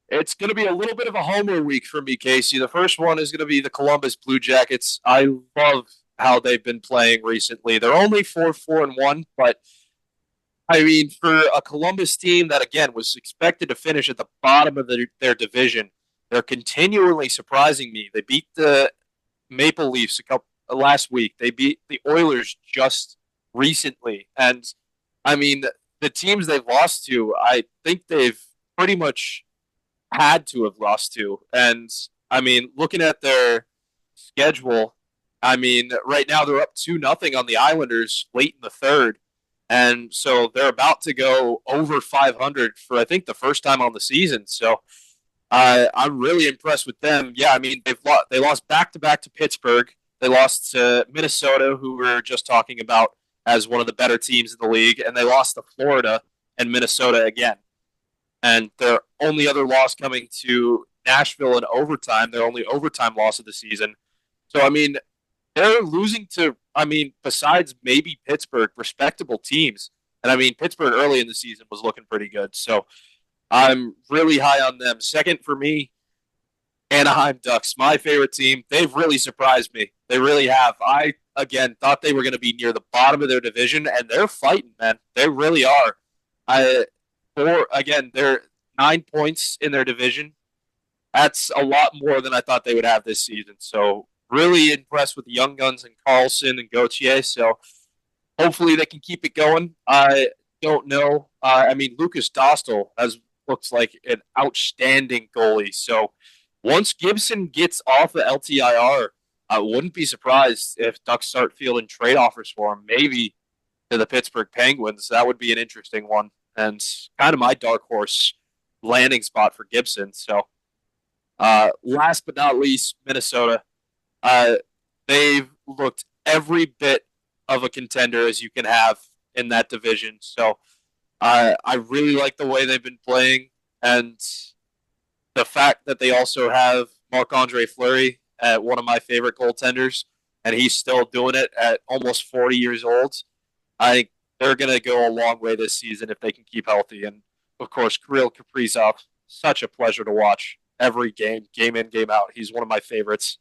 It's going to be a little bit of a homer week for me, Casey. The first one is going to be the Columbus Blue Jackets. I love how they've been playing recently. They're only 4-4-1, but I mean, for a Columbus team that, again, was expected to finish at the bottom of their division, they're continually surprising me. They beat the Maple Leafs last week. They beat the Oilers just recently. And, I mean, the teams they've lost to, I think they've pretty much had to have lost to. And, I mean, looking at their schedule, I mean, right now they're up 2-0 on the Islanders late in the third. And so they're about to go over 500 for, I think, the first time on the season. So I'm really impressed with them. Yeah, I mean, they lost back-to-back to Pittsburgh. They lost to Minnesota, who we were just talking about as one of the better teams in the league. And they lost to Florida and Minnesota again. And their only other loss coming to Nashville in overtime, their only overtime loss of the season. So, I mean, they're losing to, besides maybe Pittsburgh, respectable teams. And, I mean, Pittsburgh early in the season was looking pretty good. So I'm really high on them. Second for me, Anaheim Ducks, my favorite team. They've really surprised me. They really have. I, again, thought they were going to be near the bottom of their division, and they're fighting, man. They really are. They're 9 points in their division. That's a lot more than I thought they would have this season. So really impressed with the young guns and Carlson and Gauthier. So hopefully they can keep it going. I don't know. Lucas Dostal looks like an outstanding goalie. So once Gibson gets off the LTIR, I wouldn't be surprised if Ducks start fielding trade offers for him, maybe to the Pittsburgh Penguins. That would be an interesting one and kind of my dark horse landing spot for Gibson. So last but not least, Minnesota. They've looked every bit of a contender as you can have in that division. So I really like the way they've been playing, and the fact that they also have Marc-Andre Fleury at one of my favorite goaltenders, and he's still doing it at almost 40 years old. I think they're going to go a long way this season if they can keep healthy. And, of course, Kirill Kaprizov, such a pleasure to watch every game in, game out. He's one of my favorites.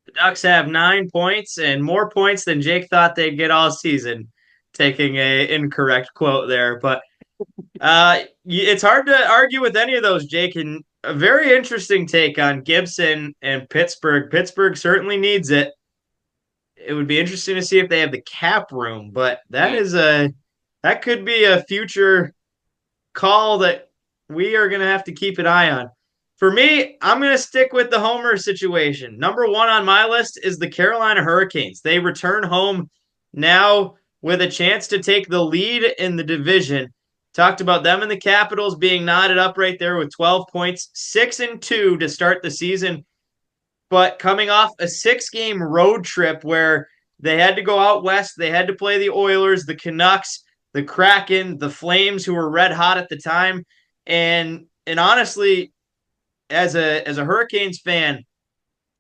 The Ducks have 9 points and more points than Jake thought they'd get all season, taking an incorrect quote there. But it's hard to argue with any of those, Jake. And a very interesting take on Gibson and Pittsburgh. Pittsburgh certainly needs it. It would be interesting to see if they have the cap room, but that could be a future call that we are going to have to keep an eye on. For me, I'm going to stick with the homer situation. Number one on my list is the Carolina Hurricanes. They return home now with a chance to take the lead in the division. Talked about them and the Capitals being knotted up right there with 12 points, 6-2 to start the season. But coming off a 6-game road trip where they had to go out west, they had to play the Oilers, the Canucks, the Kraken, the Flames, who were red hot at the time. And honestly, as a Hurricanes fan,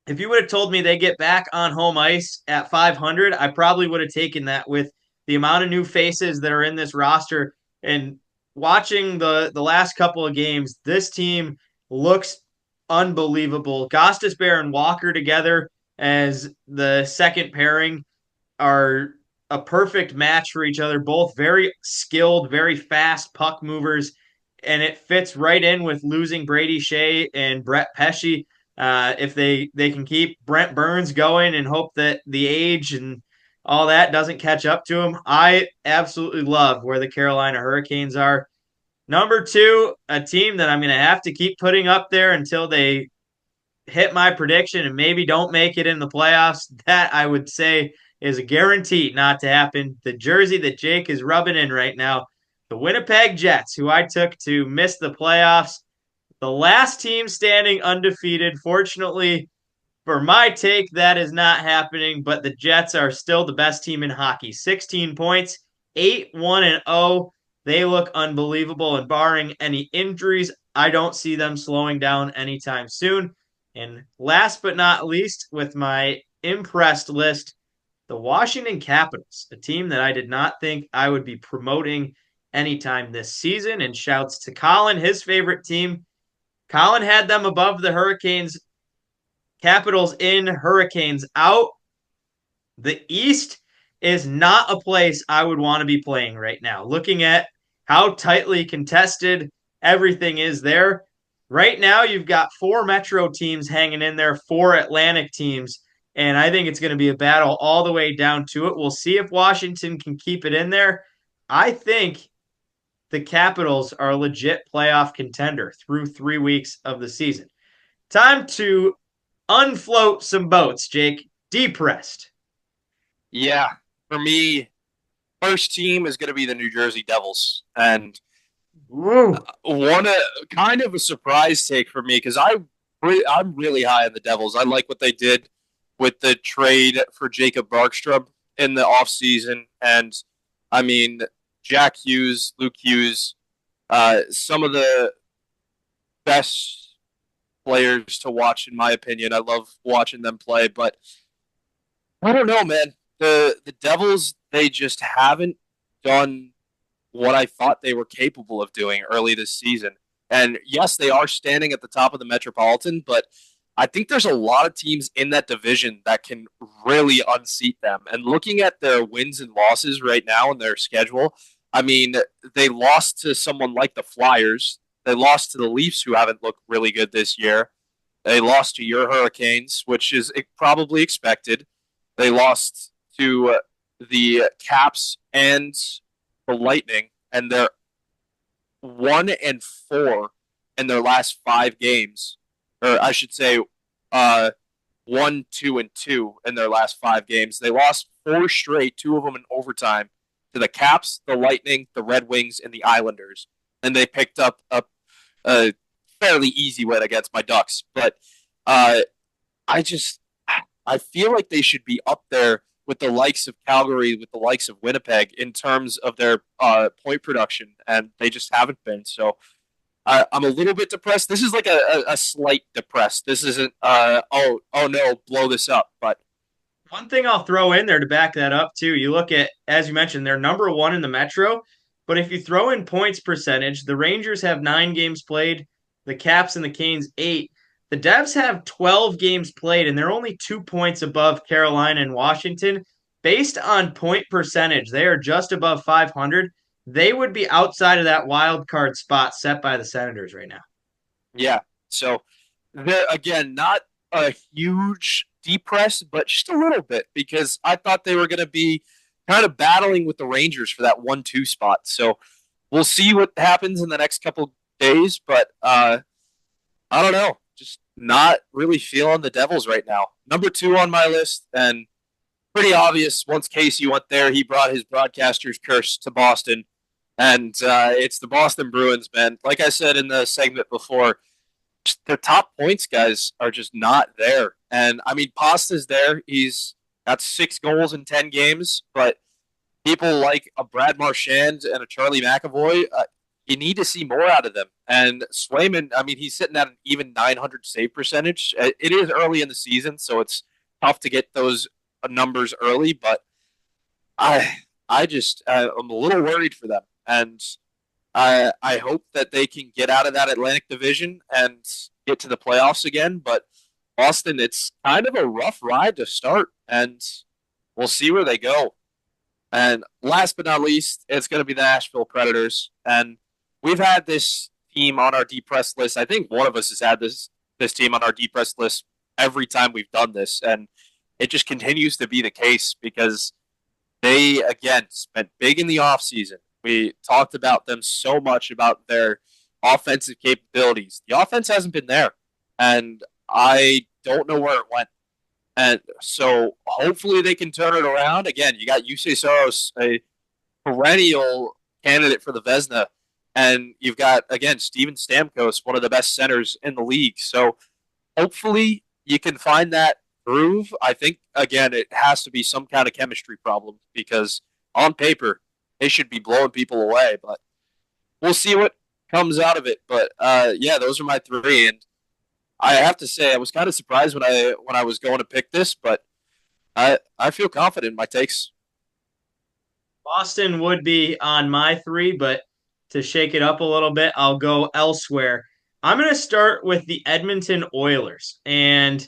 if you would have told me they get back on home ice at 500, I probably would have taken that with the amount of new faces that are in this roster. And watching the last couple of games, this team looks unbelievable. Gostisbehere and Walker together as the second pairing are a perfect match for each other. Both very skilled, very fast puck movers, and it fits right in with losing Brady Shea and Brett Pesce. If they can keep Brent Burns going and hope that the age and all that doesn't catch up to him, I absolutely love where the Carolina Hurricanes are. Number two, a team that I'm going to have to keep putting up there until they hit my prediction and maybe don't make it in the playoffs. That I would say is a guarantee not to happen. The jersey that Jake is rubbing in right now, the Winnipeg Jets, who I took to miss the playoffs. The last team standing undefeated. Fortunately, for my take, that is not happening, but the Jets are still the best team in hockey. 16 points, 8-1-0. They look unbelievable, and barring any injuries, I don't see them slowing down anytime soon. And last but not least, with my impressed list, the Washington Capitals, a team that I did not think I would be promoting anytime this season. And shouts to Colin, his favorite team. Colin had them above the Hurricanes. Capitals in, Hurricanes out. The East is not a place I would want to be playing right now. Looking at how tightly contested everything is there. Right now, you've got 4 Metro teams hanging in there, 4 Atlantic teams, and I think it's going to be a battle all the way down to it. We'll see if Washington can keep it in there. I think the Capitals are a legit playoff contender through 3 weeks of the season. Time to unfloat some boats, Jake. Depressed. Yeah, for me, first team is going to be the New Jersey Devils, and Woo. kind of a surprise take for me because I'm really high on the Devils. I like what they did with the trade for Jacob Barkstrom in the offseason. And I mean, Jack Hughes, Luke Hughes, some of the best players to watch, in my opinion. I love watching them play, but I don't know, man. The Devils, they just haven't done what I thought they were capable of doing early this season. And yes, they are standing at the top of the Metropolitan, but I think there's a lot of teams in that division that can really unseat them. And looking at their wins and losses right now in their schedule, I mean, they lost to someone like the Flyers. They lost to the Leafs, who haven't looked really good this year. They lost to your Hurricanes, which is probably expected. They lost to the Caps and the Lightning, and they're 1-4 in their last 5 games, or I should say, 1-2-2 in their last 5 games. They lost 4 straight, 2 of them in overtime, to the Caps, the Lightning, the Red Wings, and the Islanders. And they picked up a fairly easy win against my Ducks. But I feel like they should be up there with the likes of Calgary, with the likes of Winnipeg in terms of their point production, and they just haven't been. So I'm a little bit depressed. This is like a slight depressed. This isn't, oh no, blow this up. But one thing I'll throw in there to back that up, too, you look at, as you mentioned, they're number 1 in the Metro, but if you throw in points percentage, the Rangers have 9 games played, the Caps and the Canes 8. The Devs have 12 games played, and they're only 2 points above Carolina and Washington. Based on point percentage, they are just above 500. They would be outside of that wild card spot set by the Senators right now. yeah, so they're, again, not a huge depress, but just a little bit, because I thought they were going to be kind of battling with the Rangers for that 1-2 spot. So we'll see what happens in the next couple days, but I don't know. Just not really feeling the Devils right now. Number 2 on my list, and pretty obvious. Once Casey went there, he brought his broadcaster's curse to Boston, and it's the Boston Bruins, man. Like I said in the segment before, their top points guys are just not there. And, I mean, Pasta's there. He's got 6 goals in 10 games, but people like a Brad Marchand and a Charlie McAvoy, you need to see more out of them. And Swayman, I mean, he's sitting at an even 900 save percentage. It is early in the season, so it's tough to get those numbers early, but I'm a little worried for them. And I hope that they can get out of that Atlantic Division and get to the playoffs again. But Boston, it's kind of a rough ride to start, and we'll see where they go. And last but not least, it's going to be the Nashville Predators. And we've had this team on our depressed list. I think one of us has had this team on our depressed list every time we've done this. And it just continues to be the case because they, again, spent big in the offseason. We talked about them so much, about their offensive capabilities. The offense hasn't been there, and I don't know where it went. And so hopefully they can turn it around. Again, you got Yusei Saros, a perennial candidate for the Vezina, and you've got, again, Steven Stamkos, one of the best centers in the league. So hopefully you can find that groove. I think, again, it has to be some kind of chemistry problem because on paper they should be blowing people away. But we'll see what comes out of it. But, yeah, those are my 3. And I have to say, I was kind of surprised when I was going to pick this, but I feel confident in my takes. Boston would be on my 3, but to shake it up a little bit, I'll go elsewhere. I'm going to start with the Edmonton Oilers. And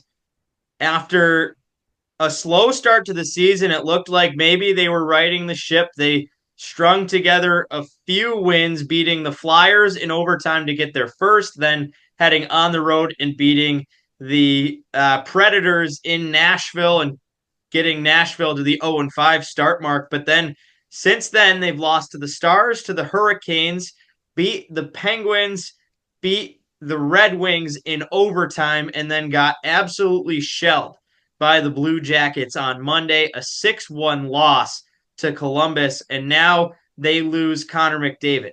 after a slow start to the season, it looked like maybe they were riding the ship. They strung together a few wins, beating the Flyers in overtime to get their first, then heading on the road and beating the Predators in Nashville and getting Nashville to the 0-5 start mark. But then since then, they've lost to the Stars, to the Hurricanes, beat the Penguins, beat the Red Wings in overtime and then got absolutely shelled by the Blue Jackets on Monday, a 6-1 loss to Columbus, and now they lose Connor McDavid.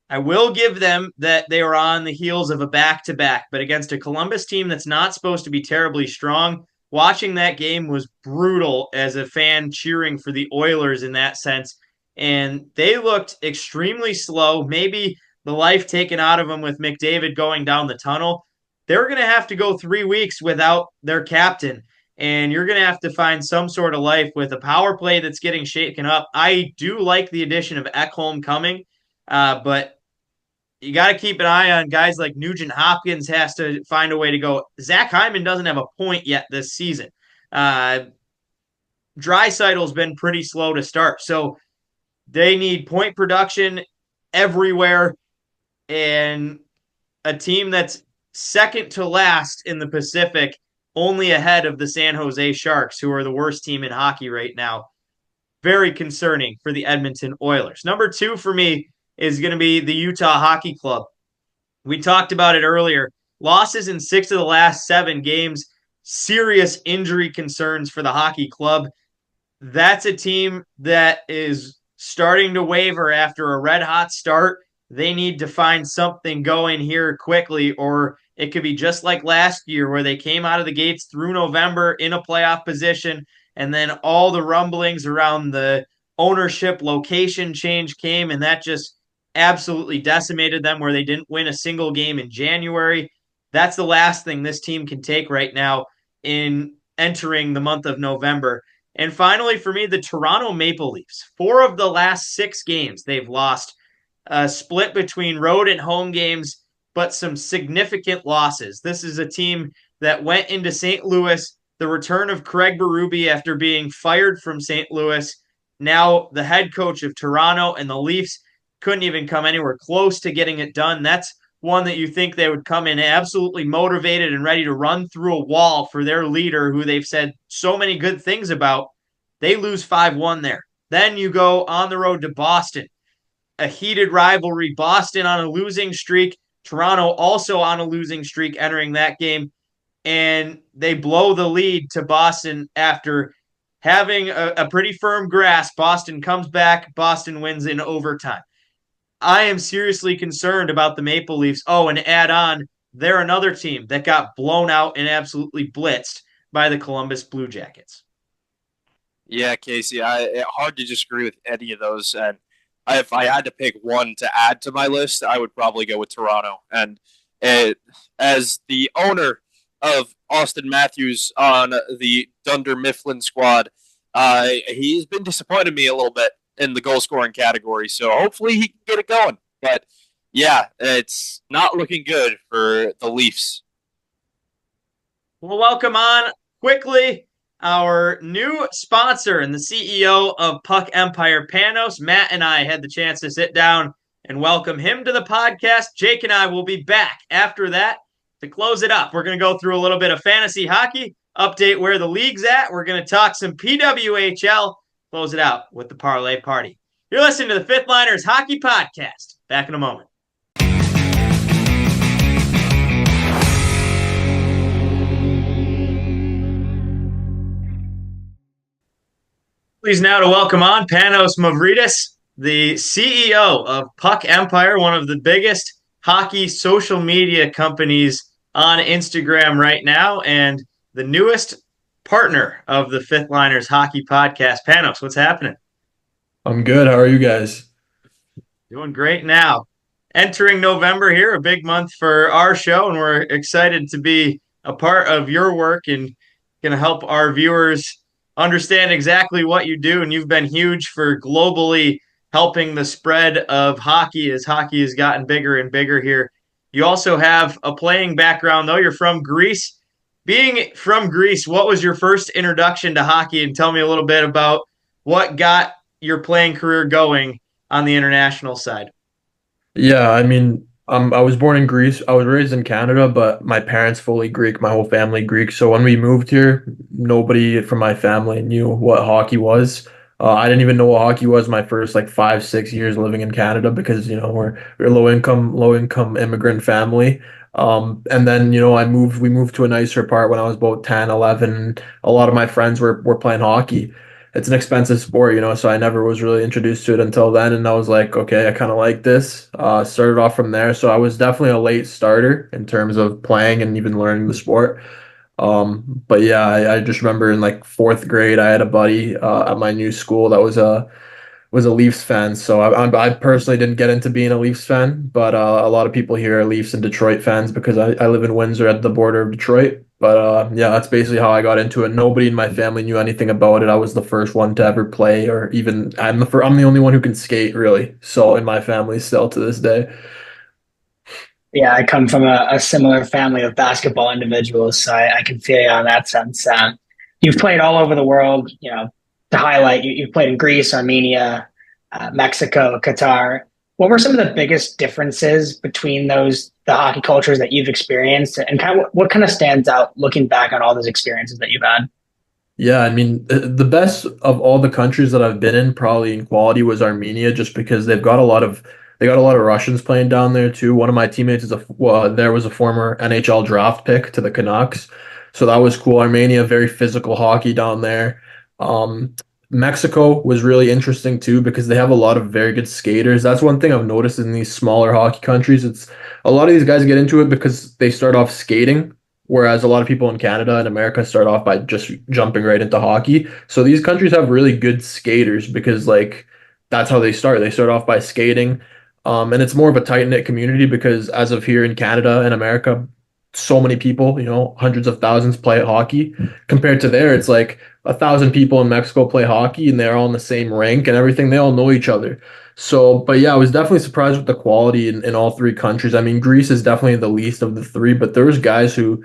I will give them that they were on the heels of a back-to-back, but against a Columbus team that's not supposed to be terribly strong, watching that game was brutal as a fan cheering for the Oilers in that sense, and they looked extremely slow, maybe the life taken out of them with McDavid going down the tunnel. They're going to have to go 3 weeks without their captain, and you're going to have to find some sort of life with a power play that's getting shaken up. I do like the addition of Ekholm coming, but you got to keep an eye on guys like Nugent Hopkins has to find a way to go. Zach Hyman doesn't have a point yet this season. Draisaitl's been pretty slow to start, so they need point production everywhere, and a team that's second to last in the Pacific, only ahead of the San Jose Sharks, who are the worst team in hockey right now. Very concerning for the Edmonton Oilers. Number 2 for me is going to be the Utah Hockey Club. We talked about it earlier. Losses in 6 of the last 7 games, serious injury concerns for the hockey club. That's a team that is starting to waver after a red-hot start. They need to find something going here quickly, or it could be just like last year where they came out of the gates through November in a playoff position, and then all the rumblings around the ownership location change came, and that just absolutely decimated them where they didn't win a single game in January. That's the last thing this team can take right now in entering the month of November. And finally, for me, the Toronto Maple Leafs. 4 of the last 6 games they've lost, split between road and home games, but some significant losses. This is a team that went into St. Louis, the return of Craig Berube after being fired from St. Louis, now the head coach of Toronto, and the Leafs couldn't even come anywhere close to getting it done. That's one that you think they would come in absolutely motivated and ready to run through a wall for their leader, who they've said so many good things about. They lose 5-1 there. Then you go on the road to Boston, a heated rivalry. Boston on a losing streak, Toronto also on a losing streak entering that game, and they blow the lead to Boston after having a pretty firm grasp. Boston comes back, Boston wins in overtime. I am seriously concerned about the Maple Leafs. Oh, and add on, they're another team that got blown out and absolutely blitzed by the Columbus Blue Jackets. Yeah, Casey, hard to disagree with any of those. And if I had to pick one to add to my list, I would probably go with Toronto. And as the owner of Austin Matthews on the Dunder Mifflin squad, he's been disappointed me a little bit in the goal scoring category. So hopefully he can get it going. But yeah, it's not looking good for the Leafs. We'll welcome on quickly our new sponsor and the CEO of Puck Empire, Panos. Matt and I had the chance to sit down and welcome him to the podcast. Jake and I will be back after that to close it up. We're going to go through a little bit of fantasy hockey, update where the league's at. We're going to talk some PWHL, close it out with the Parlay Party. You're listening to the Fifth Liners Hockey Podcast. Back in a moment. Pleased now to welcome on Panagiotis Mavridis, the CEO of Puck Empire, one of the biggest hockey social media companies on Instagram right now, and the newest partner of the Fifth Liners Hockey Podcast. Panos, what's happening? I'm good. How are you guys? Doing great now. Entering November here, a big month for our show, and we're excited to be a part of your work and going to help our viewers understand exactly what you do. And you've been huge for globally helping the spread of hockey as hockey has gotten bigger and bigger here. You also have a playing background, though. You're from Greece. Being from Greece, what was your first introduction to hockey? And tell me a little bit about what got your playing career going on the international side. Yeah, I mean, I was born in Greece. I was raised in Canada, but my parents fully Greek, my whole family Greek. So when we moved here, nobody from my family knew what hockey was. I didn't even know what hockey was my first 5-6 years living in Canada because we're a low income immigrant family. And then, we moved to a nicer part when I was about 10, 11. A lot of my friends were playing hockey. It's an expensive sport, so I never was really introduced to it until then. And I was like, okay, I kind of like this. Started off from there. So I was definitely a late starter in terms of playing and even learning the sport. But yeah, I just remember in like fourth grade, I had a buddy at my new school that was a Leafs fan. So I personally didn't get into being a Leafs fan, but a lot of people here are Leafs and Detroit fans because I live in Windsor at the border of Detroit. But yeah, that's basically how I got into it. Nobody in my family knew anything about it. I was the first one to ever play, or even I'm the only one who can skate, really. So in my family, still to this day. Yeah, I come from a similar family of basketball individuals, so I can feel you on that sense. You've played all over the world, to highlight, you've played in Greece, Armenia, Mexico, Qatar. What were some of the biggest differences between the hockey cultures that you've experienced, and what kind of stands out looking back on all those experiences that you've had? Yeah, I mean, the best of all the countries that I've been in, probably in quality, was Armenia, just because they got a lot of Russians playing down there too. One of my teammates there was a former NHL draft pick to the Canucks, so that was cool. Armenia, very physical hockey down there. Mexico was really interesting too because they have a lot of very good skaters. That's one thing I've noticed in these smaller hockey countries. It's a lot of these guys get into it because they start off skating, whereas a lot of people in Canada and America start off by just jumping right into hockey. So these countries have really good skaters because like that's how they start. They start off by skating. And it's more of a tight-knit community because as of here in Canada and America, so many people, hundreds of thousands play hockey. Compared to there, it's like 1,000 people in Mexico play hockey and they're all in the same rank and everything. They all know each other. So, but yeah, I was definitely surprised with the quality in all three countries. I mean, Greece is definitely the least of the three, but there's guys who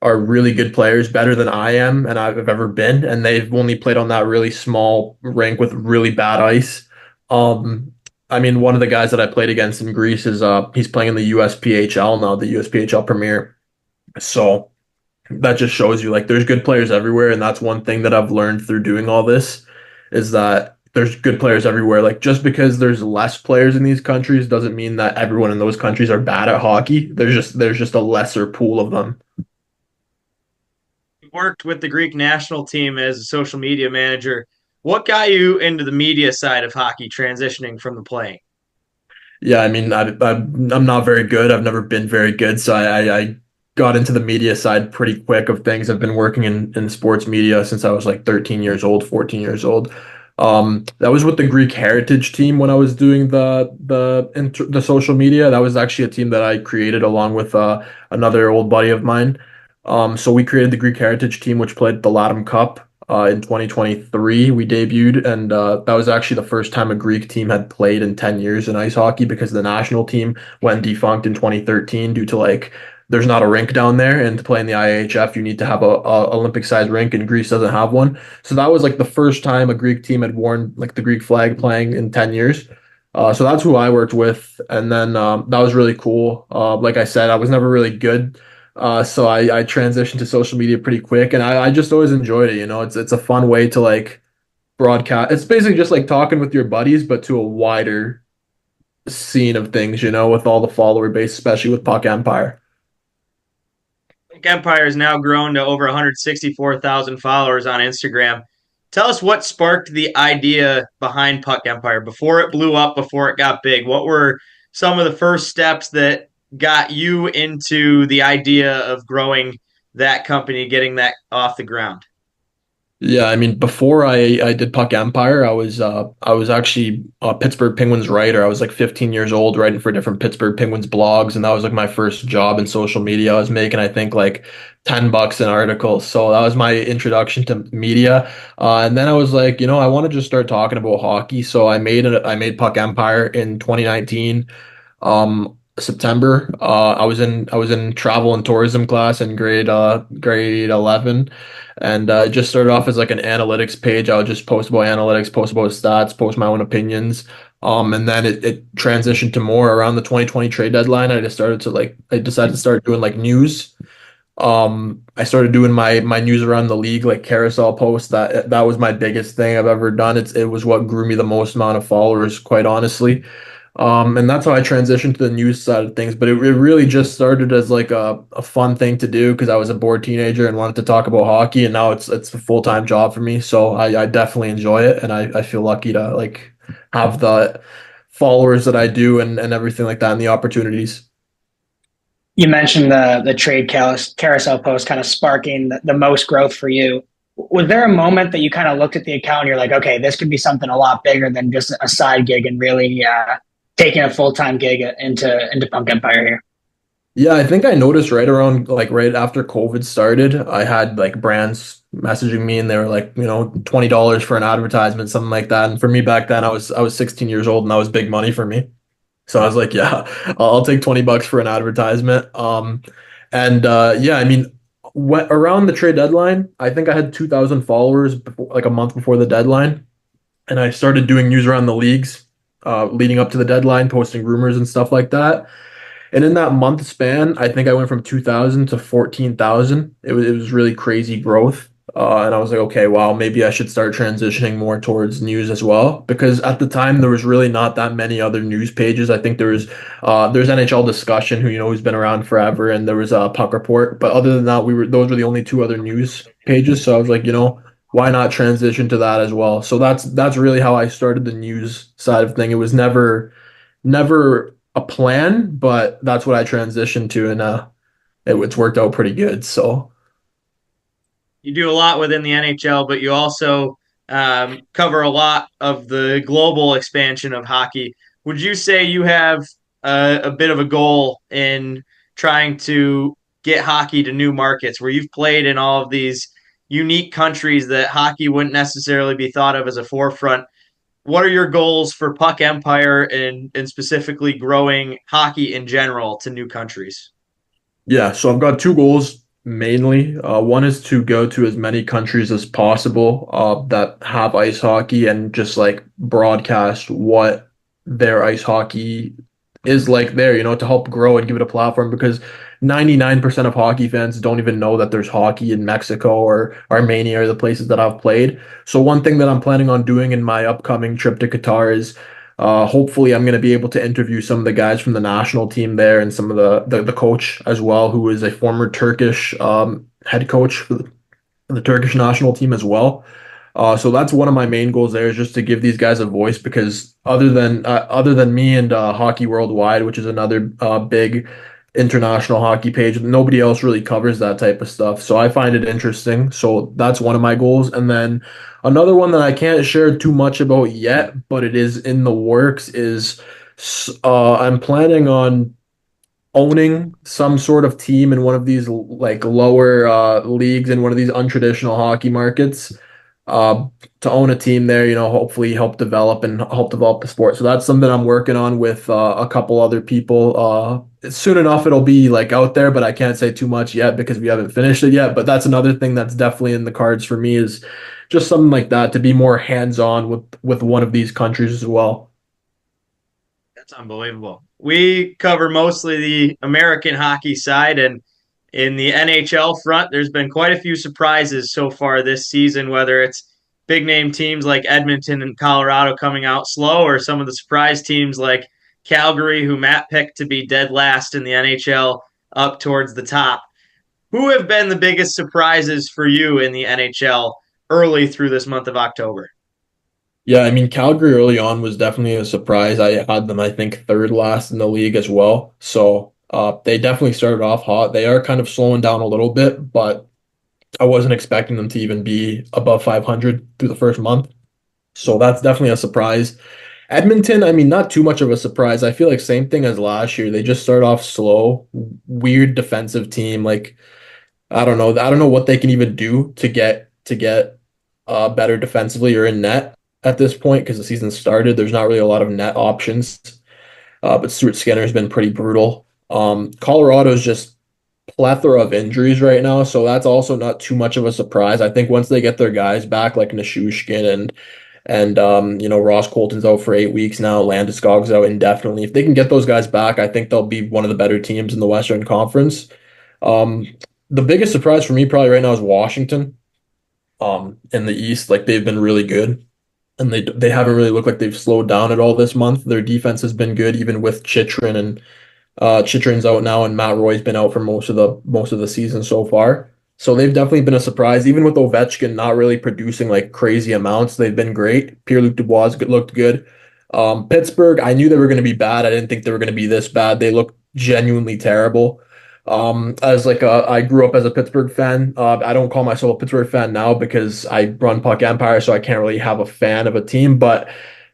are really good players, better than I am and I've ever been, and they've only played on that really small rink with really bad ice. I mean, one of the guys that I played against in Greece is he's playing in the USPHL now, the USPHL Premier. So that just shows you like there's good players everywhere, and that's one thing that I've learned through doing all this is that there's good players everywhere. Like just because there's less players in these countries doesn't mean that everyone in those countries are bad at hockey. There's just a lesser pool of them. You worked with the Greek national team as a social media manager. What got you into the media side of hockey, transitioning from the playing? Yeah, I mean, I'm not very good. I've never been very good, so I got into the media side pretty quick of things. I've been working in sports media since I was like 13 years old, 14 years old. That was with the Greek heritage team when I was doing the social media. That was actually a team that I created along with another old buddy of mine. So we created the Greek heritage team, which played the Latam Cup. In 2023, we debuted, and that was actually the first time a Greek team had played in 10 years in ice hockey because the national team went defunct in 2013 due to like there's not a rink down there, and to play in the IHF you need to have a Olympic-sized rink, and Greece doesn't have one. So that was like the first time a Greek team had worn like the Greek flag playing in 10 years. So that's who I worked with, and then that was really cool. Like I said, I was never really good. So I transitioned to social media pretty quick, and I just always enjoyed it. It's a fun way to like broadcast. It's basically just like talking with your buddies, but to a wider scene of things, with all the follower base, especially with Puck Empire. Puck Empire has now grown to over 164,000 followers on Instagram. Tell us what sparked the idea behind Puck Empire before it blew up, before it got big. What were some of the first steps that got you into the idea of growing that company, getting that off the ground? Yeah, I mean, before I did Puck Empire, I was actually a Pittsburgh Penguins writer. I was like 15 years old, writing for different Pittsburgh Penguins blogs, and that was like my first job in social media. I was making, I think, like $10 an article. So that was my introduction to media. And then I was like, I want to just start talking about hockey. So I made Puck Empire in 2019. September. I was in travel and tourism class in grade 11, and it just started off as like an analytics page. I would just post about analytics, post about stats, post my own opinions. And then it transitioned to more around the 2020 trade deadline. I decided to start doing like news. I started doing my news around the league, like carousel posts. That was my biggest thing I've ever done. It was what grew me the most amount of followers, quite honestly. And that's how I transitioned to the news side of things. But it really just started as like a fun thing to do because I was a bored teenager and wanted to talk about hockey, and now it's a full-time job for me. So I definitely enjoy it, and I feel lucky to like have the followers that I do and everything like that and the opportunities. You mentioned the trade carousel post kind of sparking the most growth for you. Was there a moment that you kind of looked at the account and you're like, okay, this could be something a lot bigger than just a side gig and really taking a full-time gig into Punk Empire here? Yeah, I think I noticed right around like right after COVID started, I had like brands messaging me and they were like, $20 for an advertisement, something like that. And for me back then, I was 16 years old and that was big money for me. So I was like, yeah, I'll take $20 for an advertisement. Yeah, I mean, around the trade deadline, I think I had 2,000 followers before, like a month before the deadline, and I started doing news around the leagues, leading up to the deadline, posting rumors and stuff like that. And in that month span, I think I went from 2,000 to 14,000. It was really crazy growth. And I was like, okay, wow, maybe I should start transitioning more towards news as well. Because at the time there was really not that many other news pages. I think there's NHL Discussion, who's been around forever, and there was a Puck Report. But other than that, those were the only two other news pages. So I was like, why not transition to that as well? So that's really how I started the news side of thing. It was never a plan, but that's what I transitioned to, and it's worked out pretty good. So You do a lot within the NHL, but you also cover a lot of the global expansion of hockey. Would you say you have a bit of a goal in trying to get hockey to new markets where you've played in all of these unique countries that hockey wouldn't necessarily be thought of as a forefront? What are your goals for Puck Empire and specifically growing hockey in general to new countries? yeah, so I've got two goals mainly. One is to go to as many countries as possible that have ice hockey and just like broadcast what their ice hockey is like there, to help grow and give it a platform because 99% of hockey fans don't even know that there's hockey in Mexico or Armenia or the places that I've played. So one thing that I'm planning on doing in my upcoming trip to Qatar is hopefully I'm going to be able to interview some of the guys from the national team there and some of the coach as well, who is a former Turkish head coach for the Turkish national team as well. So that's one of my main goals there, is just to give these guys a voice, because other than me and Hockey Worldwide, which is another big international hockey page, nobody else really covers that type of stuff. So I find it interesting. So that's one of my goals. And then another one that I can't share too much about yet, but it is in the works, is I'm planning on owning some sort of team in one of these like lower leagues in one of these untraditional hockey markets, uh, to own a team there, hopefully help develop the sport. So that's something I'm working on with a couple other people. Soon enough, it'll be like out there, but I can't say too much yet because we haven't finished it yet. But that's another thing that's definitely in the cards for me, is just something like that, to be more hands-on with one of these countries as well. That's unbelievable. We cover mostly the American hockey side, and in the NHL front, there's been quite a few surprises so far this season, whether it's big name teams like Edmonton and Colorado coming out slow, or some of the surprise teams like Calgary, who Matt picked to be dead last in the NHL, up towards the top. Who have been the biggest surprises for you in the NHL early through this month of October? Yeah, I mean, Calgary early on was definitely a surprise. I had them, I think, third last in the league as well. So they definitely started off hot. They are kind of slowing down a little bit, but I wasn't expecting them to even be above 500 through the first month. So that's definitely a surprise. Edmonton, I mean, not too much of a surprise. I feel like same thing as last year. They just start off slow, weird defensive team. Like, I don't know what they can even do to get better defensively or in net at this point, because the season started. There's not really a lot of net options. But Stuart Skinner has been pretty brutal. Colorado's just plethora of injuries right now, so that's also not too much of a surprise. I think once they get their guys back, like Nishushkin and Ross Colton's out for 8 weeks now, Landeskog's out indefinitely. If they can get those guys back, I think they'll be one of the better teams in the Western Conference. Um, the biggest surprise for me probably right now is Washington. In the East, like they've been really good. and they haven't really looked like they've slowed down at all this month. Their defense has been good, even with Chychrun, and Chychrun's out now, and Matt Roy's been out for most of the season so far. So they've definitely been a surprise, even with Ovechkin not really producing like crazy amounts. They've been great. Pierre-Luc Dubois looked good. Pittsburgh, I knew they were going to be bad. I didn't think they were going to be this bad. They looked genuinely terrible. I grew up as a Pittsburgh fan. I don't call myself a Pittsburgh fan now because I run Puck Empire, so I can't really have a fan of a team. But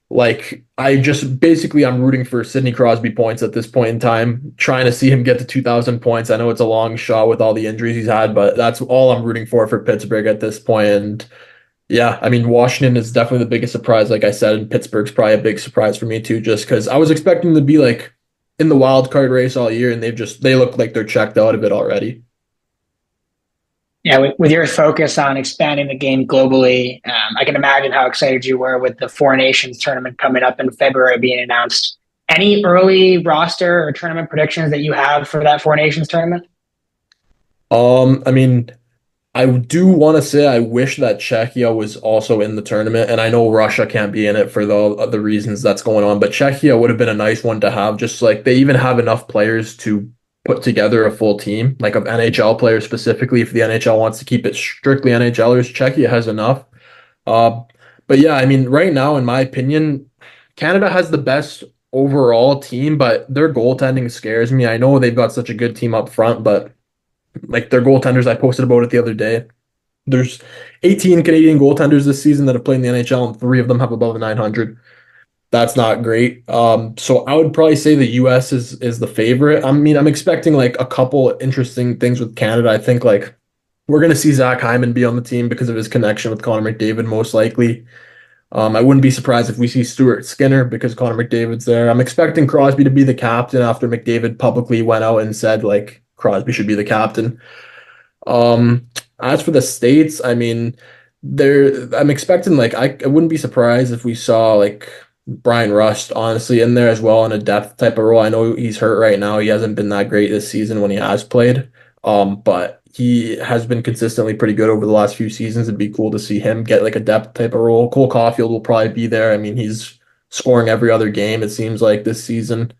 like, I'm rooting for Sidney Crosby points at this point in time, trying to see him get to 2,000 points. I know it's a long shot with all the injuries he's had, but that's all I'm rooting for Pittsburgh at this point. And yeah, I mean, Washington is definitely the biggest surprise, like I said, and Pittsburgh's probably a big surprise for me too, just because I was expecting them to be like in the wild card race all year, and they look like they're checked out of it already. Yeah, with your focus on expanding the game globally, I can imagine how excited you were with the Four Nations tournament coming up in February being announced. Any early roster or tournament predictions that you have for that Four Nations tournament? I mean, I do want to say I wish that Czechia was also in the tournament, and I know Russia can't be in it for the reasons that's going on, but Czechia would have been a nice one to have. Just like they even have enough players to put together a full team, like of NHL players specifically. If the NHL wants to keep it strictly NHLers, Czechia has enough. But yeah, I mean, right now, in my opinion, Canada has the best overall team, but their goaltending scares me. I know they've got such a good team up front, but like their goaltenders, I posted about it the other day. There's 18 Canadian goaltenders this season that have played in the NHL, and 3 of them have above 900. That's not great. So I would probably say the US is the favorite. I mean, I'm expecting like a couple interesting things with Canada. I think like we're gonna see Zach Hyman be on the team because of his connection with Connor McDavid, most likely. I wouldn't be surprised if we see Stuart Skinner because Connor McDavid's there. I'm expecting Crosby to be the captain after McDavid publicly went out and said like Crosby should be the captain. As for the States, I mean, I'm expecting like I wouldn't be surprised if we saw like Brian Rust honestly in there as well in a depth type of role. I know he's hurt right now. He hasn't been that great this season when he has played. But he has been consistently pretty good over the last few seasons. It'd be cool to see him get like a depth type of role. Cole Caulfield will probably be there. I mean, he's scoring every other game, it seems like, this season.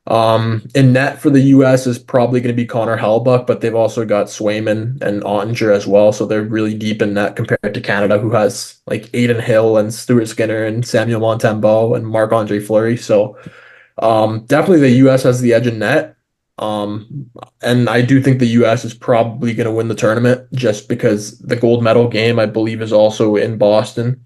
In net for the US is probably going to be Connor Hellebuyck, but they've also got Swayman and Ottinger as well, so they're really deep in net compared to Canada, who has like Aiden Hill and Stuart Skinner and Samuel Montembeault and Marc-Andre Fleury. So definitely the US has the edge in net. And I do think the US is probably going to win the tournament just because the gold medal game, I believe, is also in Boston.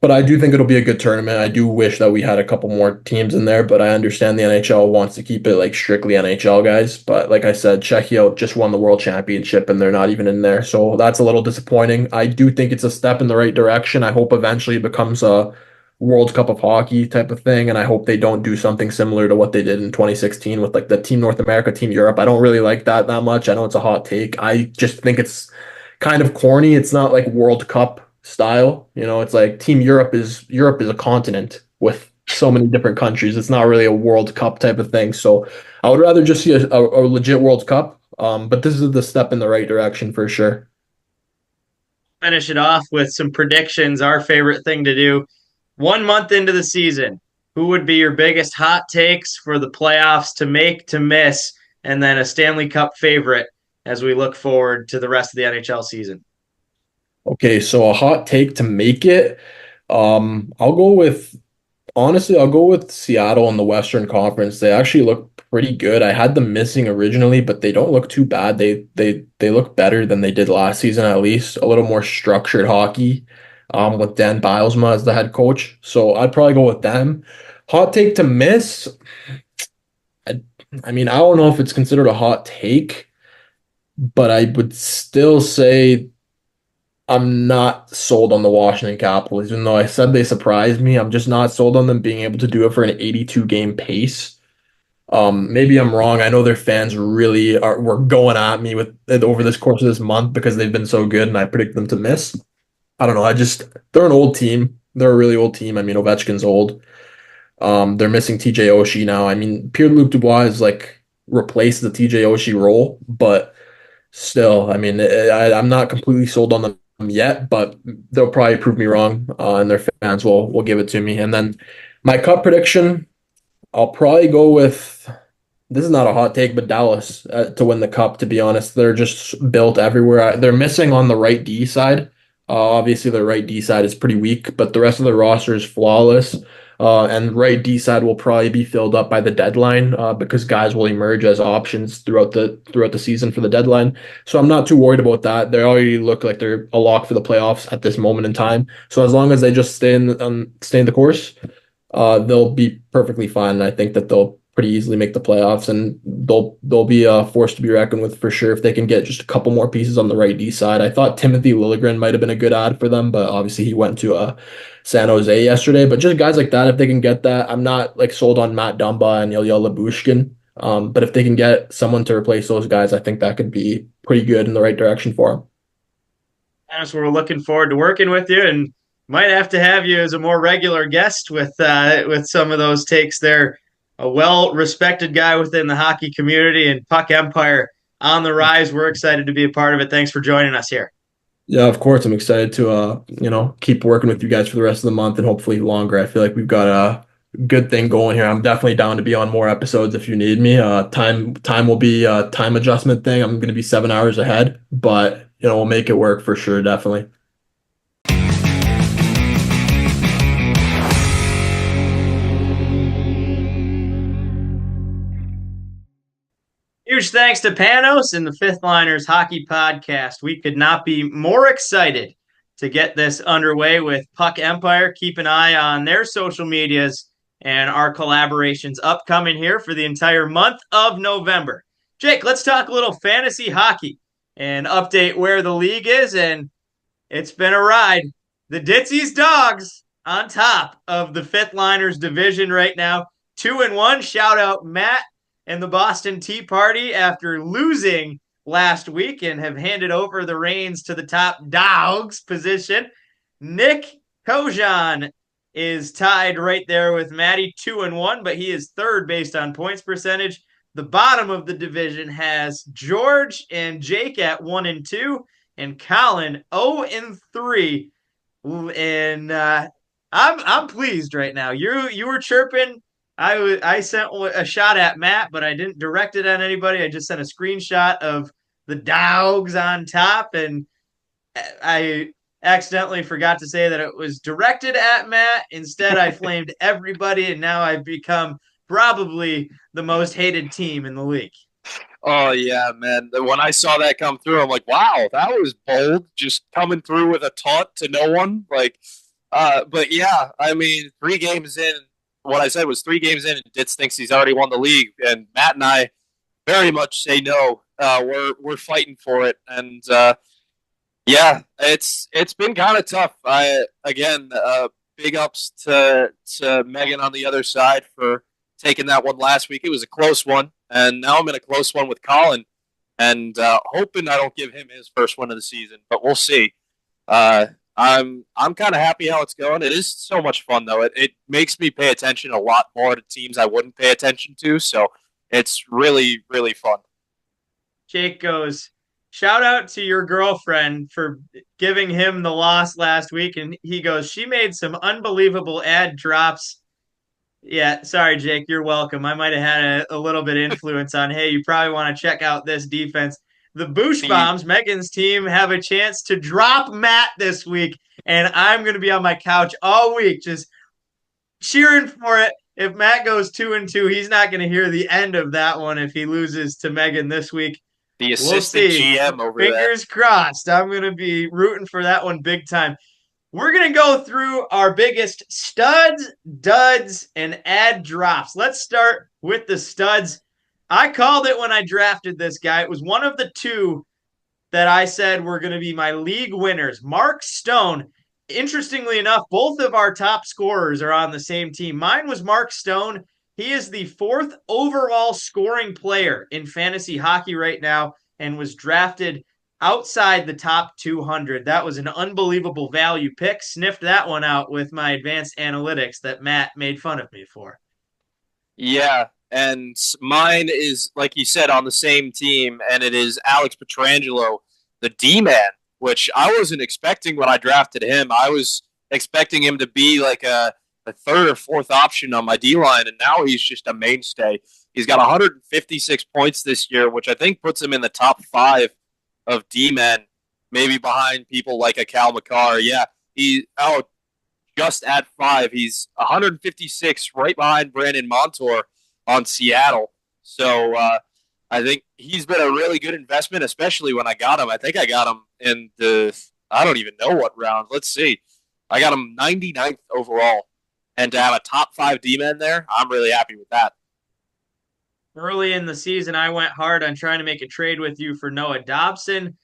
But I do think it'll be a good tournament. I do wish that we had a couple more teams in there, but I understand the NHL wants to keep it like strictly NHL guys. But like I said, Czechia just won the World Championship and they're not even in there. So that's a little disappointing. I do think it's a step in the right direction. I hope eventually it becomes a World Cup of Hockey type of thing, and I hope they don't do something similar to what they did in 2016 with like the Team North America, Team Europe. I don't really like that much. I know it's a hot take. I just think it's kind of corny. It's not like World Cup style. You know, it's like Team Europe is a continent with so many different countries. It's not really a World Cup type of thing. So I would rather just see a legit World Cup. But this is the step in the right direction for sure. Finish it off with some predictions. Our favorite thing to do. 1 month into the season, who would be your biggest hot takes for the playoffs to make, to miss, and then a Stanley Cup favorite as we look forward to the rest of the NHL season? Okay, so a hot take to make it. I'll go with Seattle in the Western Conference. They actually look pretty good. I had them missing originally, but they don't look too bad. They look better than they did last season, at least. A little more structured hockey. With Dan Bilesma as the head coach. So I'd probably go with them. Hot take to miss. I mean, I don't know if it's considered a hot take, but I would still say I'm not sold on the Washington Capitals. Even though I said they surprised me, I'm just not sold on them being able to do it for an 82-game pace. Maybe I'm wrong. I know their fans really were going at me with over this course of this month because they've been so good, and I predict them to miss. I don't know. They're an old team. They're a really old team. I mean, Ovechkin's old. They're missing TJ Oshie now. I mean, Pierre-Luc Dubois is like replaced the TJ Oshie role, but still, I mean, I'm not completely sold on them yet, but they'll probably prove me wrong, and their fans will give it to me. And then my cup prediction, I'll probably go with, this is not a hot take, but Dallas to win the cup. To be honest, they're just built everywhere. They're missing on the right D side. Obviously, the right D side is pretty weak, but the rest of the roster is flawless. And right D side will probably be filled up by the deadline because guys will emerge as options throughout the season for the deadline. So I'm not too worried about that. They already look like they're a lock for the playoffs at this moment in time. So as long as they just stay in the course, they'll be perfectly fine. I think that they'll pretty easily make the playoffs, and they'll be a force to be reckoned with for sure if they can get just a couple more pieces on the right D side. I thought Timothy Liljegren might have been a good ad for them, but obviously he went to San Jose yesterday. But just guys like that, if they can get that, I'm not like sold on Matt Dumba and Ilya Lyubushkin. But if they can get someone to replace those guys, I think that could be pretty good in the right direction for them. And so we're looking forward to working with you, and might have to have you as a more regular guest with some of those takes there. A well-respected guy within the hockey community and Puck Empire on the rise. We're excited to be a part of it. Thanks for joining us here. Yeah, of course. I'm excited to keep working with you guys for the rest of the month and hopefully longer. I feel like we've got a good thing going here. I'm definitely down to be on more episodes if you need me. Time will be a time adjustment thing. I'm going to be 7 hours ahead, but we'll make it work for sure, definitely. Huge thanks to Panos and the Fifth Liners Hockey Podcast. We could not be more excited to get this underway with Puck Empire. Keep an eye on their social medias and our collaborations upcoming here for the entire month of November. Jake, let's talk a little fantasy hockey and update where the league is. And it's been a ride. The Ditsy's Dogs on top of the Fifth Liners division right now. 2-1. Shout out Matt and the Boston Tea Party after losing last week and have handed over the reins to the top dogs position. Nick Kojan is tied right there with Matty, 2-1, but he is third based on points percentage. The bottom of the division has George and Jake at 1-2 and Colin 0-3. And I'm pleased right now. You were chirping. I sent a shot at Matt, but I didn't direct it on anybody. I just sent a screenshot of the dogs on top, and I accidentally forgot to say that it was directed at Matt. Instead, I flamed everybody, and now I've become probably the most hated team in the league. Oh, yeah, man. When I saw that come through, I'm like, wow, that was bold, just coming through with a taunt to no one. But yeah, I mean, 3 games in, what I said was 3 games in, and Ditz thinks he's already won the league, and Matt and I very much say no. We're fighting for it, and yeah, it's been kind of tough. Big ups to Megan on the other side for taking that one last week. It was a close one, and now I'm in a close one with Colin, and hoping I don't give him his first win of the season, but we'll see. I'm kind of happy how it's going. It is so much fun, though. It makes me pay attention a lot more to teams I wouldn't pay attention to, so it's really, really fun. Jake goes, shout out to your girlfriend for giving him the loss last week, and he goes, she made some unbelievable ad drops. Yeah, sorry, Jake, you're welcome. I might have had a little bit of influence on, hey, you probably want to check out this defense. The Boosh Bombs, Megan's team, have a chance to drop Matt this week, and I'm going to be on my couch all week just cheering for it. If Matt goes 2-2, he's not going to hear the end of that one if he loses to Megan this week. The assistant GM over there. Fingers crossed. I'm going to be rooting for that one big time. We're going to go through our biggest studs, duds, and ad drops. Let's start with the studs. I called it when I drafted this guy. It was one of the 2 that I said were going to be my league winners. Mark Stone. Interestingly enough, both of our top scorers are on the same team. Mine was Mark Stone. He is the 4th overall scoring player in fantasy hockey right now and was drafted outside the top 200. That was an unbelievable value pick. Sniffed that one out with my advanced analytics that Matt made fun of me for. Yeah. And mine is, like you said, on the same team, and it is Alex Pietrangelo, the D-man. which I wasn't expecting when I drafted him. I was expecting him to be like a third or fourth option on my D-line, and now he's just a mainstay. He's got 156 points this year, which I think puts him in the top 5 of D-men, maybe behind people like a Cal McCarr. Yeah, just at 5. He's 156, right behind Brandon Montour on Seattle. So I think he's been a really good investment, especially when I got him. I think I got him in I don't even know what round. Let's see. I got him 99th overall. And to have a top 5 D-man there, I'm really happy with that. Early in the season, I went hard on trying to make a trade with you for Noah Dobson.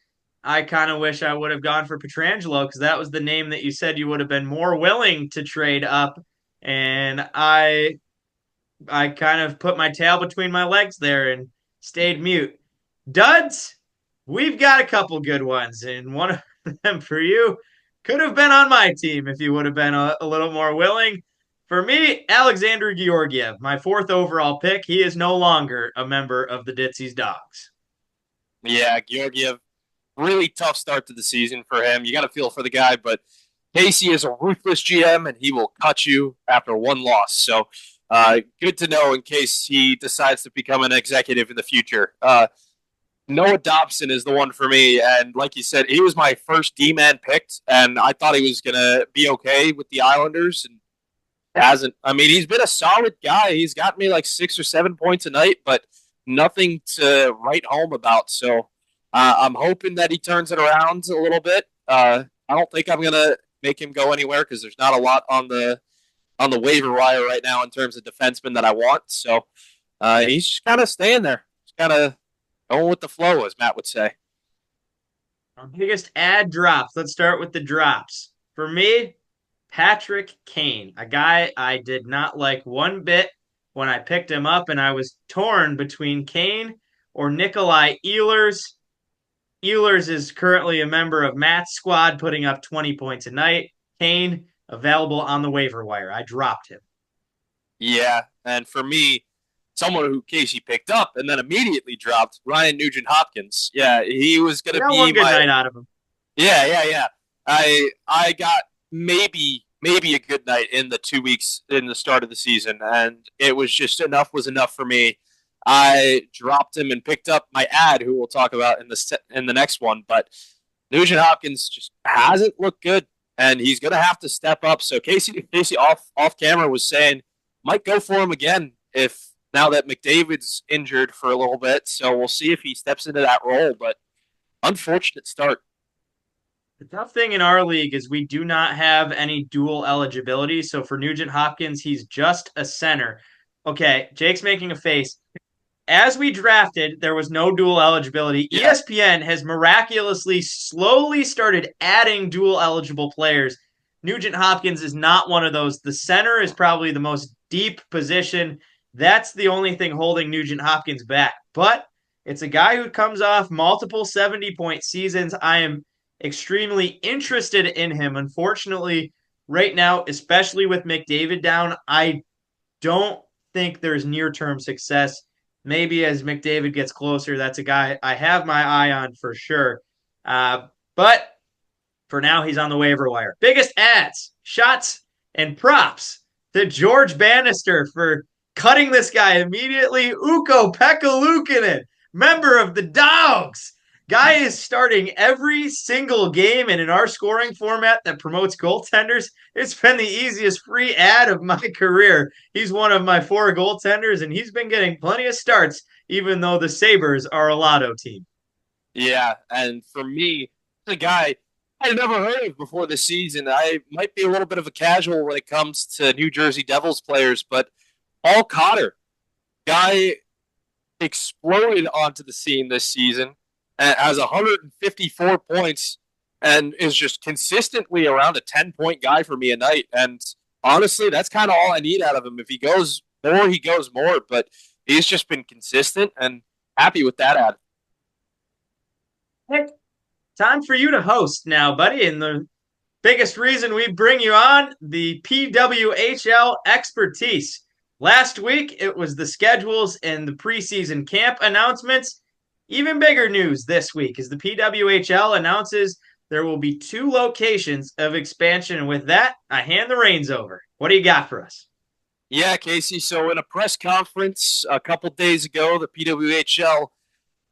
I kind of wish I would have gone for Pietrangelo because that was the name that you said you would have been more willing to trade up. And I kind of put my tail between my legs there and stayed mute. Duds, we've got a couple good ones, and one of them for you could have been on my team if you would have been a little more willing. For me, Alexander Georgiev, my 4th overall pick. He is no longer a member of the Ditsy's Dogs. Yeah, Georgiev, really tough start to the season for him. You got to feel for the guy, but Casey is a ruthless GM, and he will cut you after one loss. So good to know in case he decides to become an executive in the future. Noah Dobson is the one for me, and like you said, he was my first D-man picked, and I thought he was going to be okay with the Islanders, and hasn't. I mean, he's been a solid guy. He's got me like 6 or 7 points a night, but nothing to write home about. So I'm hoping that he turns it around a little bit. I don't think I'm going to make him go anywhere because there's not a lot on the waiver wire right now in terms of defensemen that I want. So he's just kind of staying there. Just kind of going with the flow, as Matt would say. Our biggest ad drops. Let's start with the drops. For me, Patrick Kane, a guy I did not like one bit when I picked him up, and I was torn between Kane or Nikolai Ehlers. Ehlers is currently a member of Matt's squad, putting up 20 points a night. Kane, available on the waiver wire. I dropped him. Yeah, and for me, someone who Casey picked up and then immediately dropped, Ryan Nugent-Hopkins. Yeah, he was going to be one good night out of him. Yeah. I got maybe a good night in the 2 weeks in the start of the season, and it was just enough was enough for me. I dropped him and picked up my ad, who we'll talk about in the next one. But Nugent-Hopkins just hasn't looked good, and he's going to have to step up. So Casey off camera was saying might go for him again if now that McDavid's injured for a little bit. So we'll see if he steps into that role. But unfortunate start. The tough thing in our league is we do not have any dual eligibility. So for Nugent-Hopkins, he's just a center. Okay, Jake's making a face. As we drafted, there was no dual eligibility. Yeah. ESPN has miraculously slowly started adding dual eligible players. Nugent-Hopkins is not one of those. The center is probably the most deep position. That's the only thing holding Nugent-Hopkins back. But it's a guy who comes off multiple 70-point seasons. I am extremely interested in him. Unfortunately, right now, especially with McDavid down, I don't think there's near-term success. Maybe as McDavid gets closer, that's a guy I have my eye on for sure. But for now, he's on the waiver wire. Biggest ads, shots, and props to George Bannister for cutting this guy immediately. Ukko-Pekka Luukkonen, member of the Dogs. Guy is starting every single game, and in our scoring format that promotes goaltenders, it's been the easiest free ad of my career. He's one of my 4 goaltenders, and he's been getting plenty of starts, even though the Sabres are a lotto team. Yeah, and for me, the guy I'd never heard of before this season. I might be a little bit of a casual when it comes to New Jersey Devils players, but Paul Cotter, guy exploded onto the scene this season. Has 154 points and is just consistently around a 10-point guy for me a night. And honestly, that's kind of all I need out of him. If he goes more, he goes more. But he's just been consistent and happy with that ad. Hey, time for you to host now, buddy. And the biggest reason we bring you on, the PWHL expertise. Last week, it was the schedules and the preseason camp announcements. Even bigger news this week as the PWHL announces there will be 2 locations of expansion. And with that, I hand the reins over. What do you got for us? Yeah, Casey. So in a press conference a couple days ago, the PWHL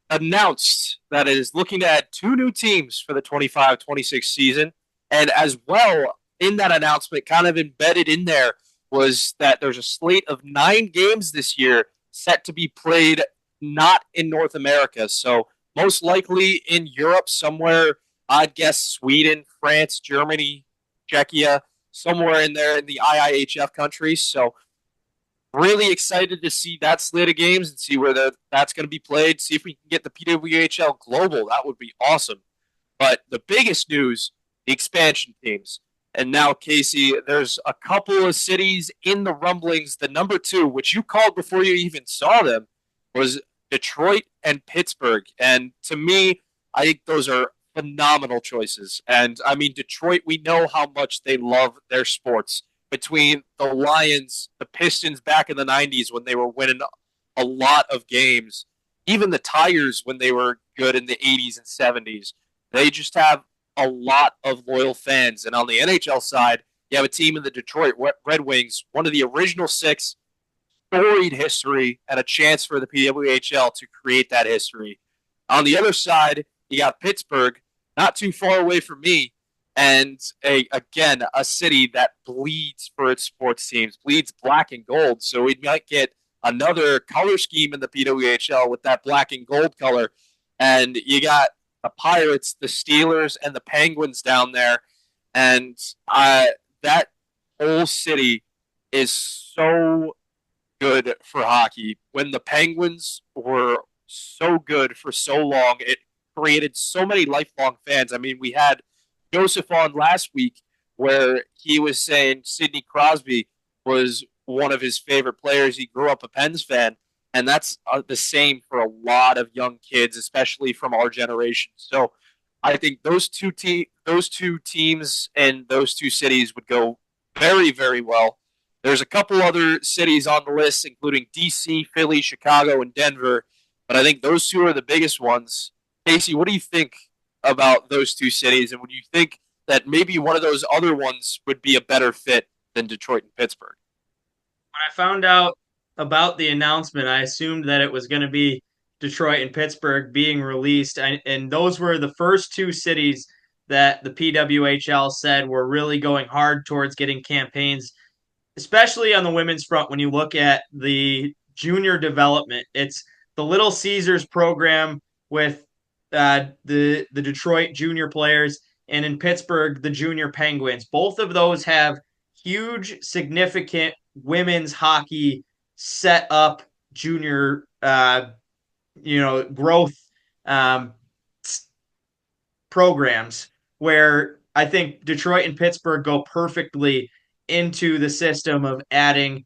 announced that it is looking to add 2 new teams for the 25-26 season. And as well, in that announcement, kind of embedded in there, was that there's a slate of 9 games this year set to be played not in North America. So most likely in Europe somewhere, I'd guess Sweden, France, Germany, Czechia, somewhere in there in the IIHF countries. So really excited to see that slate of games and see where that's going to be played. See if we can get the PWHL global. That would be awesome. But the biggest news, the expansion teams. And now, Casey, there's a couple of cities in the rumblings. The number 2, which you called before you even saw them, was Detroit and Pittsburgh. And to me, I think those are phenomenal choices. And, I mean, Detroit, we know how much they love their sports. Between the Lions, the Pistons back in the 90s when they were winning a lot of games, even the Tigers when they were good in the 80s and 70s, they just have a lot of loyal fans. And on the NHL side, you have a team in the Detroit Red Wings, one of the original 6, storied history, and a chance for the PWHL to create that history. On the other side, you got Pittsburgh, not too far away from me, and a city that bleeds for its sports teams, bleeds black and gold. So we might get another color scheme in the PWHL with that black and gold color. And you got the Pirates, the Steelers, and the Penguins down there. And that whole city is so good for hockey. When the Penguins were so good for so long, it created so many lifelong fans. I mean, we had Joseph on last week where he was saying Sidney Crosby was one of his favorite players. He grew up a Pens fan, and that's the same for a lot of young kids, especially from our generation. So I think those two teams and those 2 cities would go very, very well. There's a couple other cities on the list, including DC, Philly, Chicago, and Denver, but I think those 2 are the biggest ones. Casey, what do you think about those 2 cities, and would you think that maybe one of those other ones would be a better fit than Detroit and Pittsburgh? When I found out about the announcement, I assumed that it was going to be Detroit and Pittsburgh being released, and those were the first 2 cities that the PWHL said were really going hard towards getting campaigns, especially on the women's front. When you look at the junior development, it's the Little Caesars program with the Detroit junior players, and in Pittsburgh, the junior Penguins. Both of those have huge, significant women's hockey set up junior, growth programs where I think Detroit and Pittsburgh go perfectly into the system of adding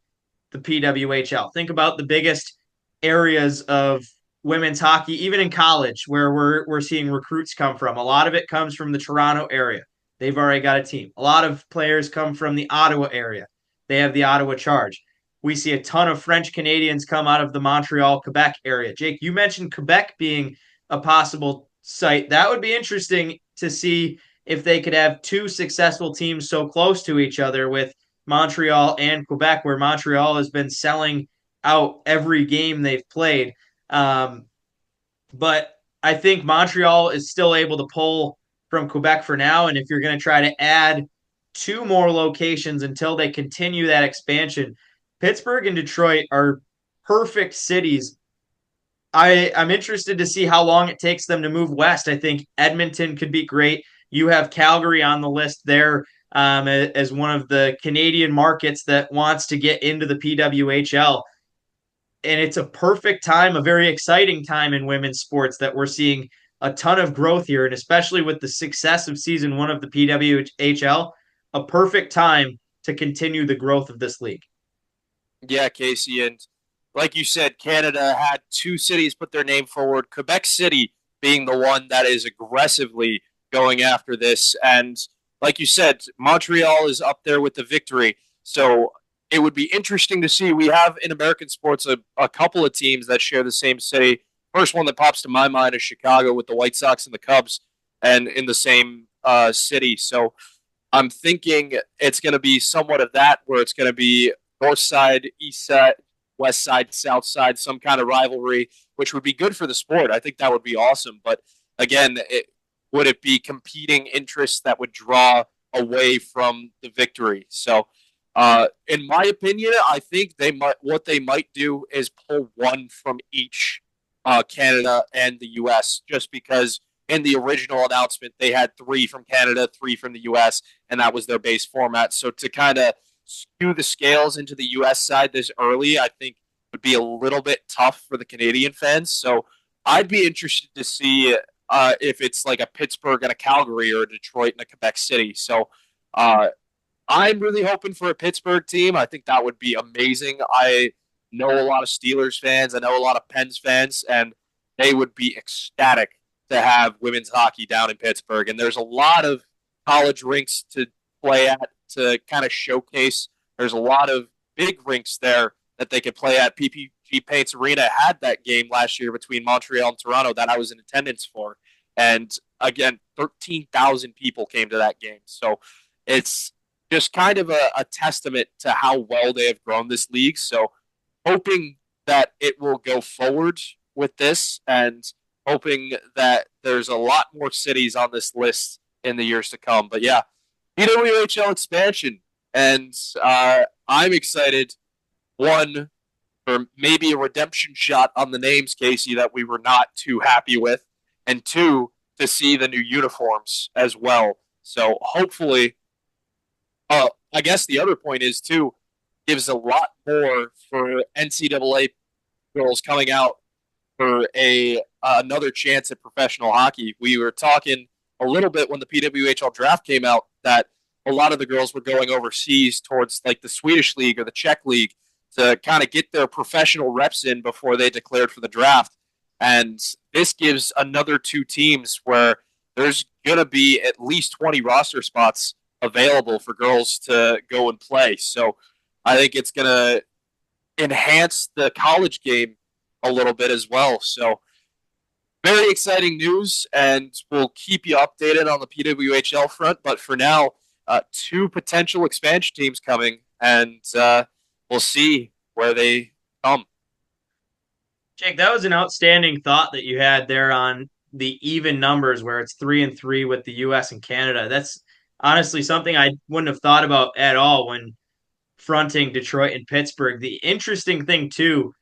the PWHL. Think about the biggest areas of women's hockey, even in college, where we're seeing recruits come from. A lot of it comes from the Toronto area. They've already got a team. A lot of players come from the Ottawa area. They have the Ottawa Charge. We see a ton of French Canadians come out of the Montreal, Quebec area. Jake, you mentioned Quebec being a possible site. That would be interesting to see if they could have 2 successful teams so close to each other with Montreal and Quebec, where Montreal has been selling out every game they've played. But I think Montreal is still able to pull from Quebec for now. And if you're going to try to add 2 more locations until they continue that expansion, Pittsburgh and Detroit are perfect cities. I'm interested to see how long it takes them to move west. I think Edmonton could be great. You have Calgary on the list there as one of the Canadian markets that wants to get into the PWHL. And it's a perfect time, a very exciting time in women's sports that we're seeing a ton of growth here. And especially with the success of season 1 of the PWHL, a perfect time to continue the growth of this league. Yeah, Casey. And like you said, Canada had 2 cities put their name forward, Quebec City being the one that is aggressively going after this. And like you said, Montreal is up there with the victory. So it would be interesting to see. We have in American sports a couple of teams that share the same city. First one that pops to my mind is Chicago with the White Sox and the Cubs, and in the same city. So I'm thinking it's going to be somewhat of that, where it's going to be north side, east side, west side, south side, some kind of rivalry, which would be good for the sport. I think that would be awesome. But again, would it be competing interests that would draw away from the victory? So, in my opinion, I think what they might do is pull one from each, Canada and the U.S., just because in the original announcement they had 3 from Canada, 3 from the U.S., and that was their base format. So to kind of skew the scales into the U.S. side this early, I think would be a little bit tough for the Canadian fans. So I'd be interested to see if it's like a Pittsburgh and a Calgary or a Detroit and a Quebec City. So I'm really hoping for a Pittsburgh team. I think that would be amazing. I know a lot of Steelers fans. I know a lot of Pens fans, and they would be ecstatic to have women's hockey down in Pittsburgh. And there's a lot of college rinks to play at to kind of showcase. There's a lot of big rinks there that they could play at. PPG Paints Arena had that game last year between Montreal and Toronto that I was in attendance for. And again, 13,000 people came to that game. So it's just kind of a testament to how well they have grown this league. So hoping that it will go forward with this, and hoping that there's a lot more cities on this list in the years to come. But yeah, PWHL expansion. And I'm excited, one, for maybe a redemption shot on the names, Casey, that we were not too happy with, and 2, to see the new uniforms as well. So hopefully, I guess the other point is, too, gives a lot more for NCAA girls coming out for another chance at professional hockey. We were talking a little bit when the PWHL draft came out that a lot of the girls were going overseas towards like the Swedish league or the Czech league to kind of get their professional reps in before they declared for the draft. And this gives another 2 teams where there's going to be at least 20 roster spots available for girls to go and play. So I think it's going to enhance the college game a little bit as well. So very exciting news, and we'll keep you updated on the PWHL front. But for now, 2 potential expansion teams coming, and we'll see where they come. Jake, that was an outstanding thought that you had there on the even numbers where it's 3-3 with the U.S. and Canada. That's honestly something I wouldn't have thought about at all when fronting Detroit and Pittsburgh. The interesting thing, too,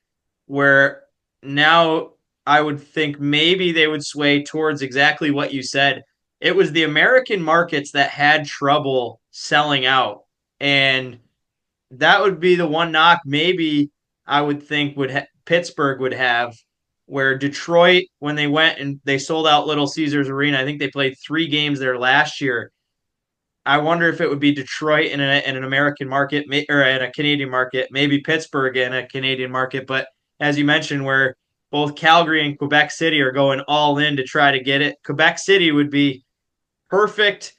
where now I would think maybe they would sway towards exactly what you said. It was the American markets that had trouble selling out. And that would be the one knock maybe I would think Pittsburgh would have, where Detroit, when they went and they sold out Little Caesars Arena, I think they played 3 games there last year. I wonder if it would be Detroit in an American market or in a Canadian market, maybe Pittsburgh in a Canadian market. But as you mentioned, where both Calgary and Quebec City are going all in to try to get it, Quebec City would be perfect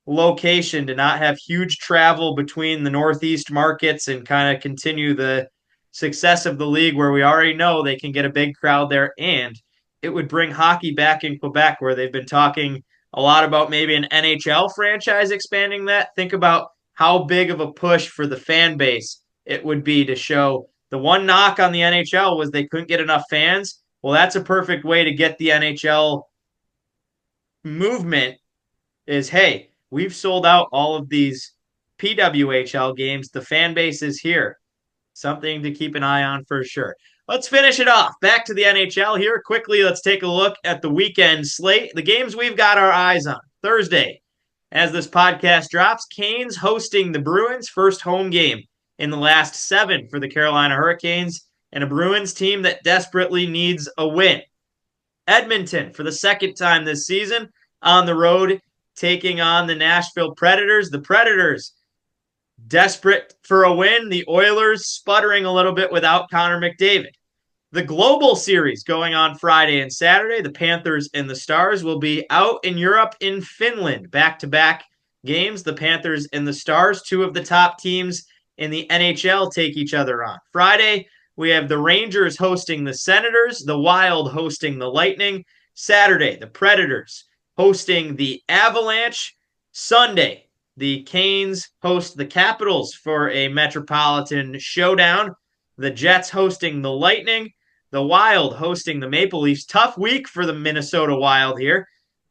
location to not have huge travel between the Northeast markets and kind of continue the success of the league, where we already know they can get a big crowd there. And it would bring hockey back in Quebec, where they've been talking a lot about maybe an NHL franchise expanding that. Think about how big of a push for the fan base it would be to show. The one knock on the NHL was they couldn't get enough fans. Well, that's a perfect way to get the NHL movement is, hey, we've sold out all of these PWHL games. The fan base is here. Something to keep an eye on for sure. Let's finish it off. Back to the NHL here. Quickly, let's take a look at the weekend slate. The games we've got our eyes on. Thursday, as this podcast drops, Canes hosting the Bruins, first home game in the last 7 for the Carolina Hurricanes, and a Bruins team that desperately needs a win. Edmonton, for the second time this season, on the road, taking on the Nashville Predators. The Predators desperate for a win. The Oilers sputtering a little bit without Connor McDavid. The Global Series going on Friday and Saturday. The Panthers and the Stars will be out in Europe in Finland. Back-to-back games. The Panthers and the Stars, 2 of the top teams in the NHL, take each other on. Friday, we have the Rangers hosting the Senators. The Wild hosting the Lightning. Saturday, the Predators hosting the Avalanche. Sunday, the Canes host the Capitals for a Metropolitan Showdown. The Jets hosting the Lightning. The Wild hosting the Maple Leafs. Tough week for the Minnesota Wild here.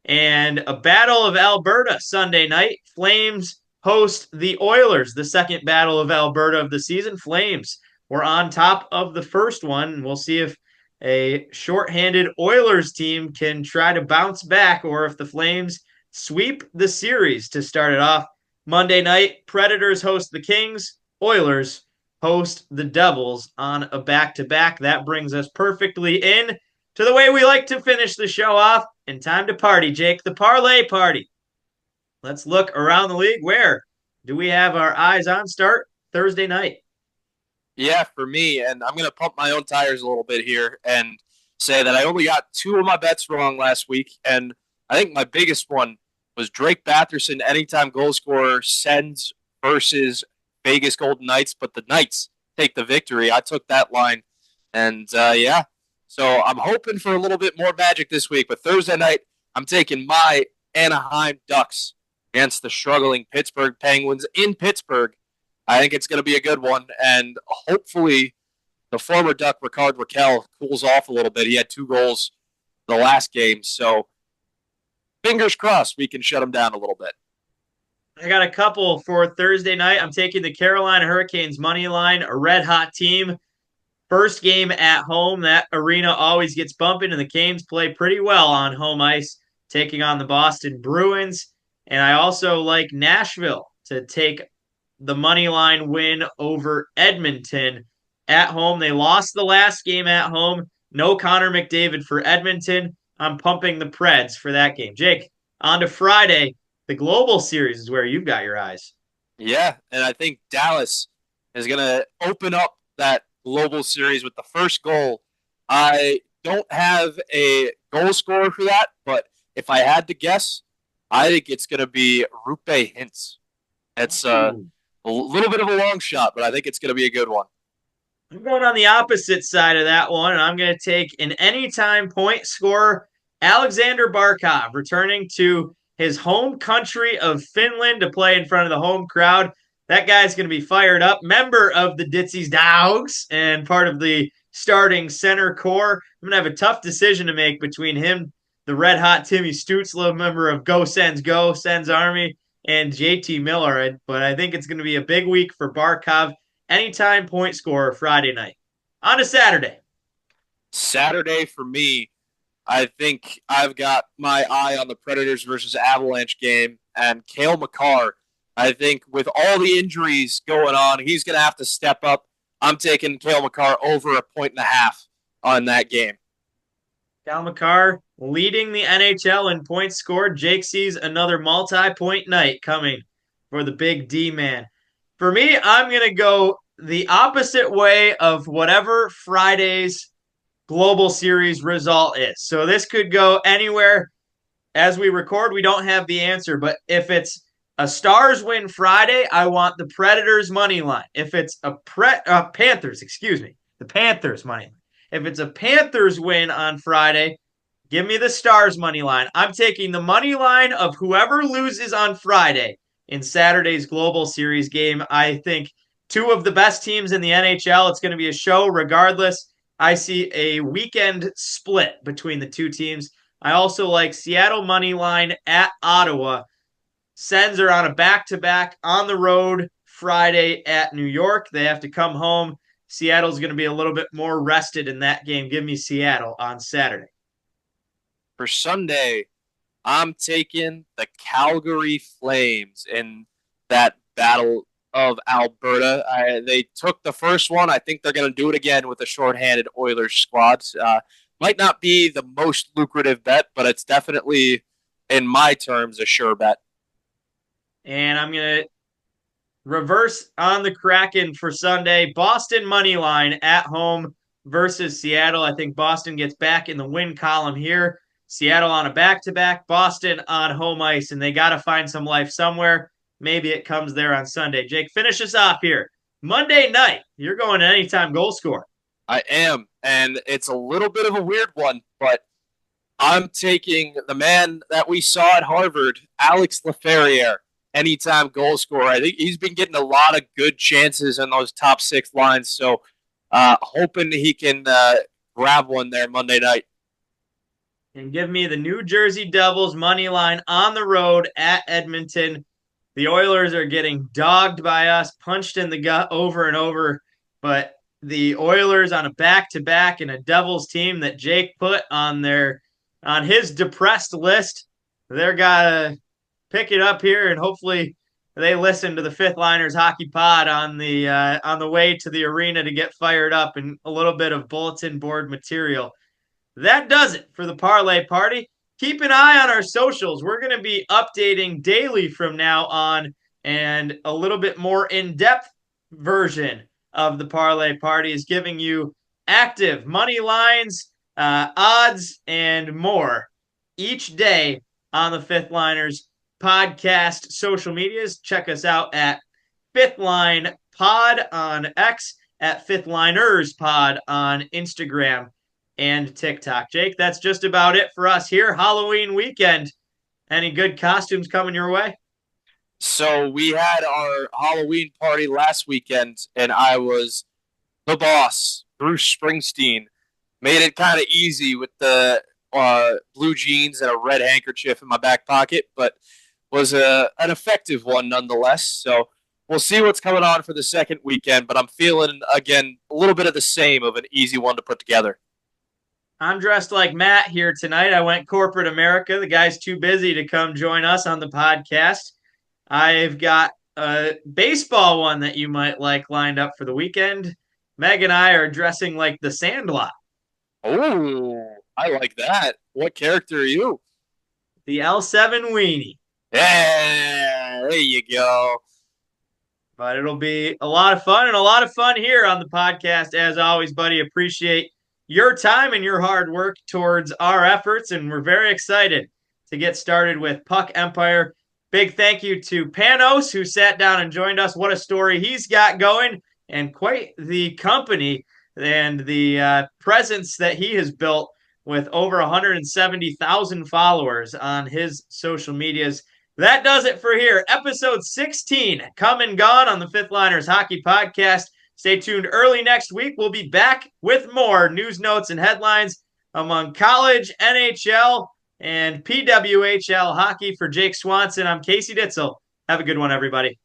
And a Battle of Alberta Sunday night. Flames host the Oilers, the second Battle of Alberta of the season. Flames were on top of the first one. We'll see if a shorthanded Oilers team can try to bounce back or if the Flames sweep the series to start it off. Monday night, Predators host the Kings. Oilers host the Devils on a back-to-back. That brings us perfectly in to the way we like to finish the show off. And time to party, Jake, the Parlay Party. Let's look around the league. Where do we have our eyes on? Start Thursday night. Yeah, for me, and I'm going to pump my own tires a little bit here and say that I only got 2 of my bets wrong last week, and I think my biggest one was Drake Batherson, anytime goal scorer, Sens versus Vegas Golden Knights, but the Knights take the victory. I took that line, and yeah, so I'm hoping for a little bit more magic this week, but Thursday night, I'm taking my Anaheim Ducks against the struggling Pittsburgh Penguins in Pittsburgh. I think it's going to be a good one, and hopefully the former Duck, Ricard Raquel, cools off a little bit. He had 2 goals the last game, so fingers crossed we can shut him down a little bit. I got a couple for Thursday night. I'm taking the Carolina Hurricanes money line, a red-hot team. First game at home, that arena always gets bumping, and the Canes play pretty well on home ice, taking on the Boston Bruins. And I also like Nashville to take the money line win over Edmonton at home. They lost the last game at home. No Connor McDavid for Edmonton. I'm pumping the Preds for that game. Jake, on to Friday. The Global Series is where you've got your eyes. Yeah, and I think Dallas is going to open up that Global Series with the first goal. I don't have a goal scorer for that, but if I had to guess, I think it's going to be Rupe Hintz. It's a little bit of a long shot, but I think it's going to be a good one. I'm going on the opposite side of that one, and I'm going to take an anytime point scorer, Alexander Barkov, returning to his home country of Finland to play in front of the home crowd. That guy's going to be fired up. Member of the Ditzy's Dogs and part of the starting center core. I'm going to have a tough decision to make between him, the red-hot Timmy Stützle, member of Go, Sens Army, and JT Miller. But I think it's going to be a big week for Barkov. Anytime point scorer Friday night. On to Saturday. Saturday for me, I think I've got my eye on the Predators versus Avalanche game, and Cale Makar, I think with all the injuries going on, he's going to have to step up. I'm taking Cale Makar over 1.5 on that game. Cale Makar leading the NHL in points scored. Jake sees another multi-point night coming for the big D man. For me, I'm going to go the opposite way of whatever Friday's Global Series result is. So this could go anywhere. As we record, we don't have the answer, but if it's a Stars win Friday, I want the Predators money line. If it's a Panthers, the Panthers money line. If it's a Panthers win on Friday, give me the Stars money line. I'm taking the money line of whoever loses on Friday in Saturday's Global Series game. I think 2 of the best teams in the NHL. It's going to be a show regardless. I see a weekend split between the 2 teams. I also like Seattle money line at Ottawa. Sens are on a back-to-back on the road Friday at New York. They have to come home. Seattle's going to be a little bit more rested in that game. Give me Seattle on Saturday. For Sunday, I'm taking the Calgary Flames in that Battle of Alberta. They took the first one. I think they're going to do it again with a shorthanded Oilers squad. Might not be the most lucrative bet, but it's definitely, in my terms, a sure bet. And I'm going to reverse on the Kraken for Sunday. Boston money line at home versus Seattle. I think Boston gets back in the win column here. Seattle on a back-to-back, Boston on home ice, and they got to find some life somewhere. Maybe it comes there on Sunday. Jake, finish us off here. Monday night, you're going to anytime goal score. I am, and it's a little bit of a weird one, but I'm taking the man that we saw at Harvard, Alex Laferriere, anytime goal scorer. I think he's been getting a lot of good chances in those top 6 lines. So hoping he can grab one there Monday night. And give me the New Jersey Devils money line on the road at Edmonton. The Oilers are getting dogged by us, punched in the gut over and over. But the Oilers on a back-to-back and a Devils team that Jake put on his depressed list, they're gotta pick it up here, and hopefully they listen to the Fifth Liners Hockey Pod on the way to the arena to get fired up and a little bit of bulletin board material. That does it for the Parlay Party. Keep an eye on our socials. We're going to be updating daily from now on, and a little bit more in-depth version of the Parlay Party is giving you active money lines, odds, and more each day on the Fifth Liners podcast social medias. Check us out at Fifth Line Pod on X, at Fifth Liners Pod on Instagram and TikTok. Jake, that's just about it for us here. Halloween weekend. Any good costumes coming your way? So we had our Halloween party last weekend, and I was the boss, Bruce Springsteen. Made it kind of easy with the blue jeans and a red handkerchief in my back pocket, but was an effective one nonetheless. So we'll see what's coming on for the second weekend, but I'm feeling, again, a little bit of the same of an easy one to put together. I'm dressed like Matt here tonight. I went corporate America. The guy's too busy to come join us on the podcast. I've got a baseball one that you might like lined up for the weekend. Meg and I are dressing like the Sandlot. Oh, I like that. What character are you? The L7 Weenie. Yeah, there you go. But it'll be a lot of fun, and a lot of fun here on the podcast. As always, buddy, appreciate your time and your hard work towards our efforts, and we're very excited to get started with Puck Empire. Big thank you to Panos, who sat down and joined us. What a story he's got going, and quite the company and the presence that he has built with over 170,000 followers on his social medias. That does it for here. Episode 16, come and gone on the Fifth Liners Hockey Podcast. Stay tuned early next week. We'll be back with more news, notes, and headlines among college, NHL, and PWHL hockey. For Jake Swanson, I'm Casey Ditzel. Have a good one, everybody.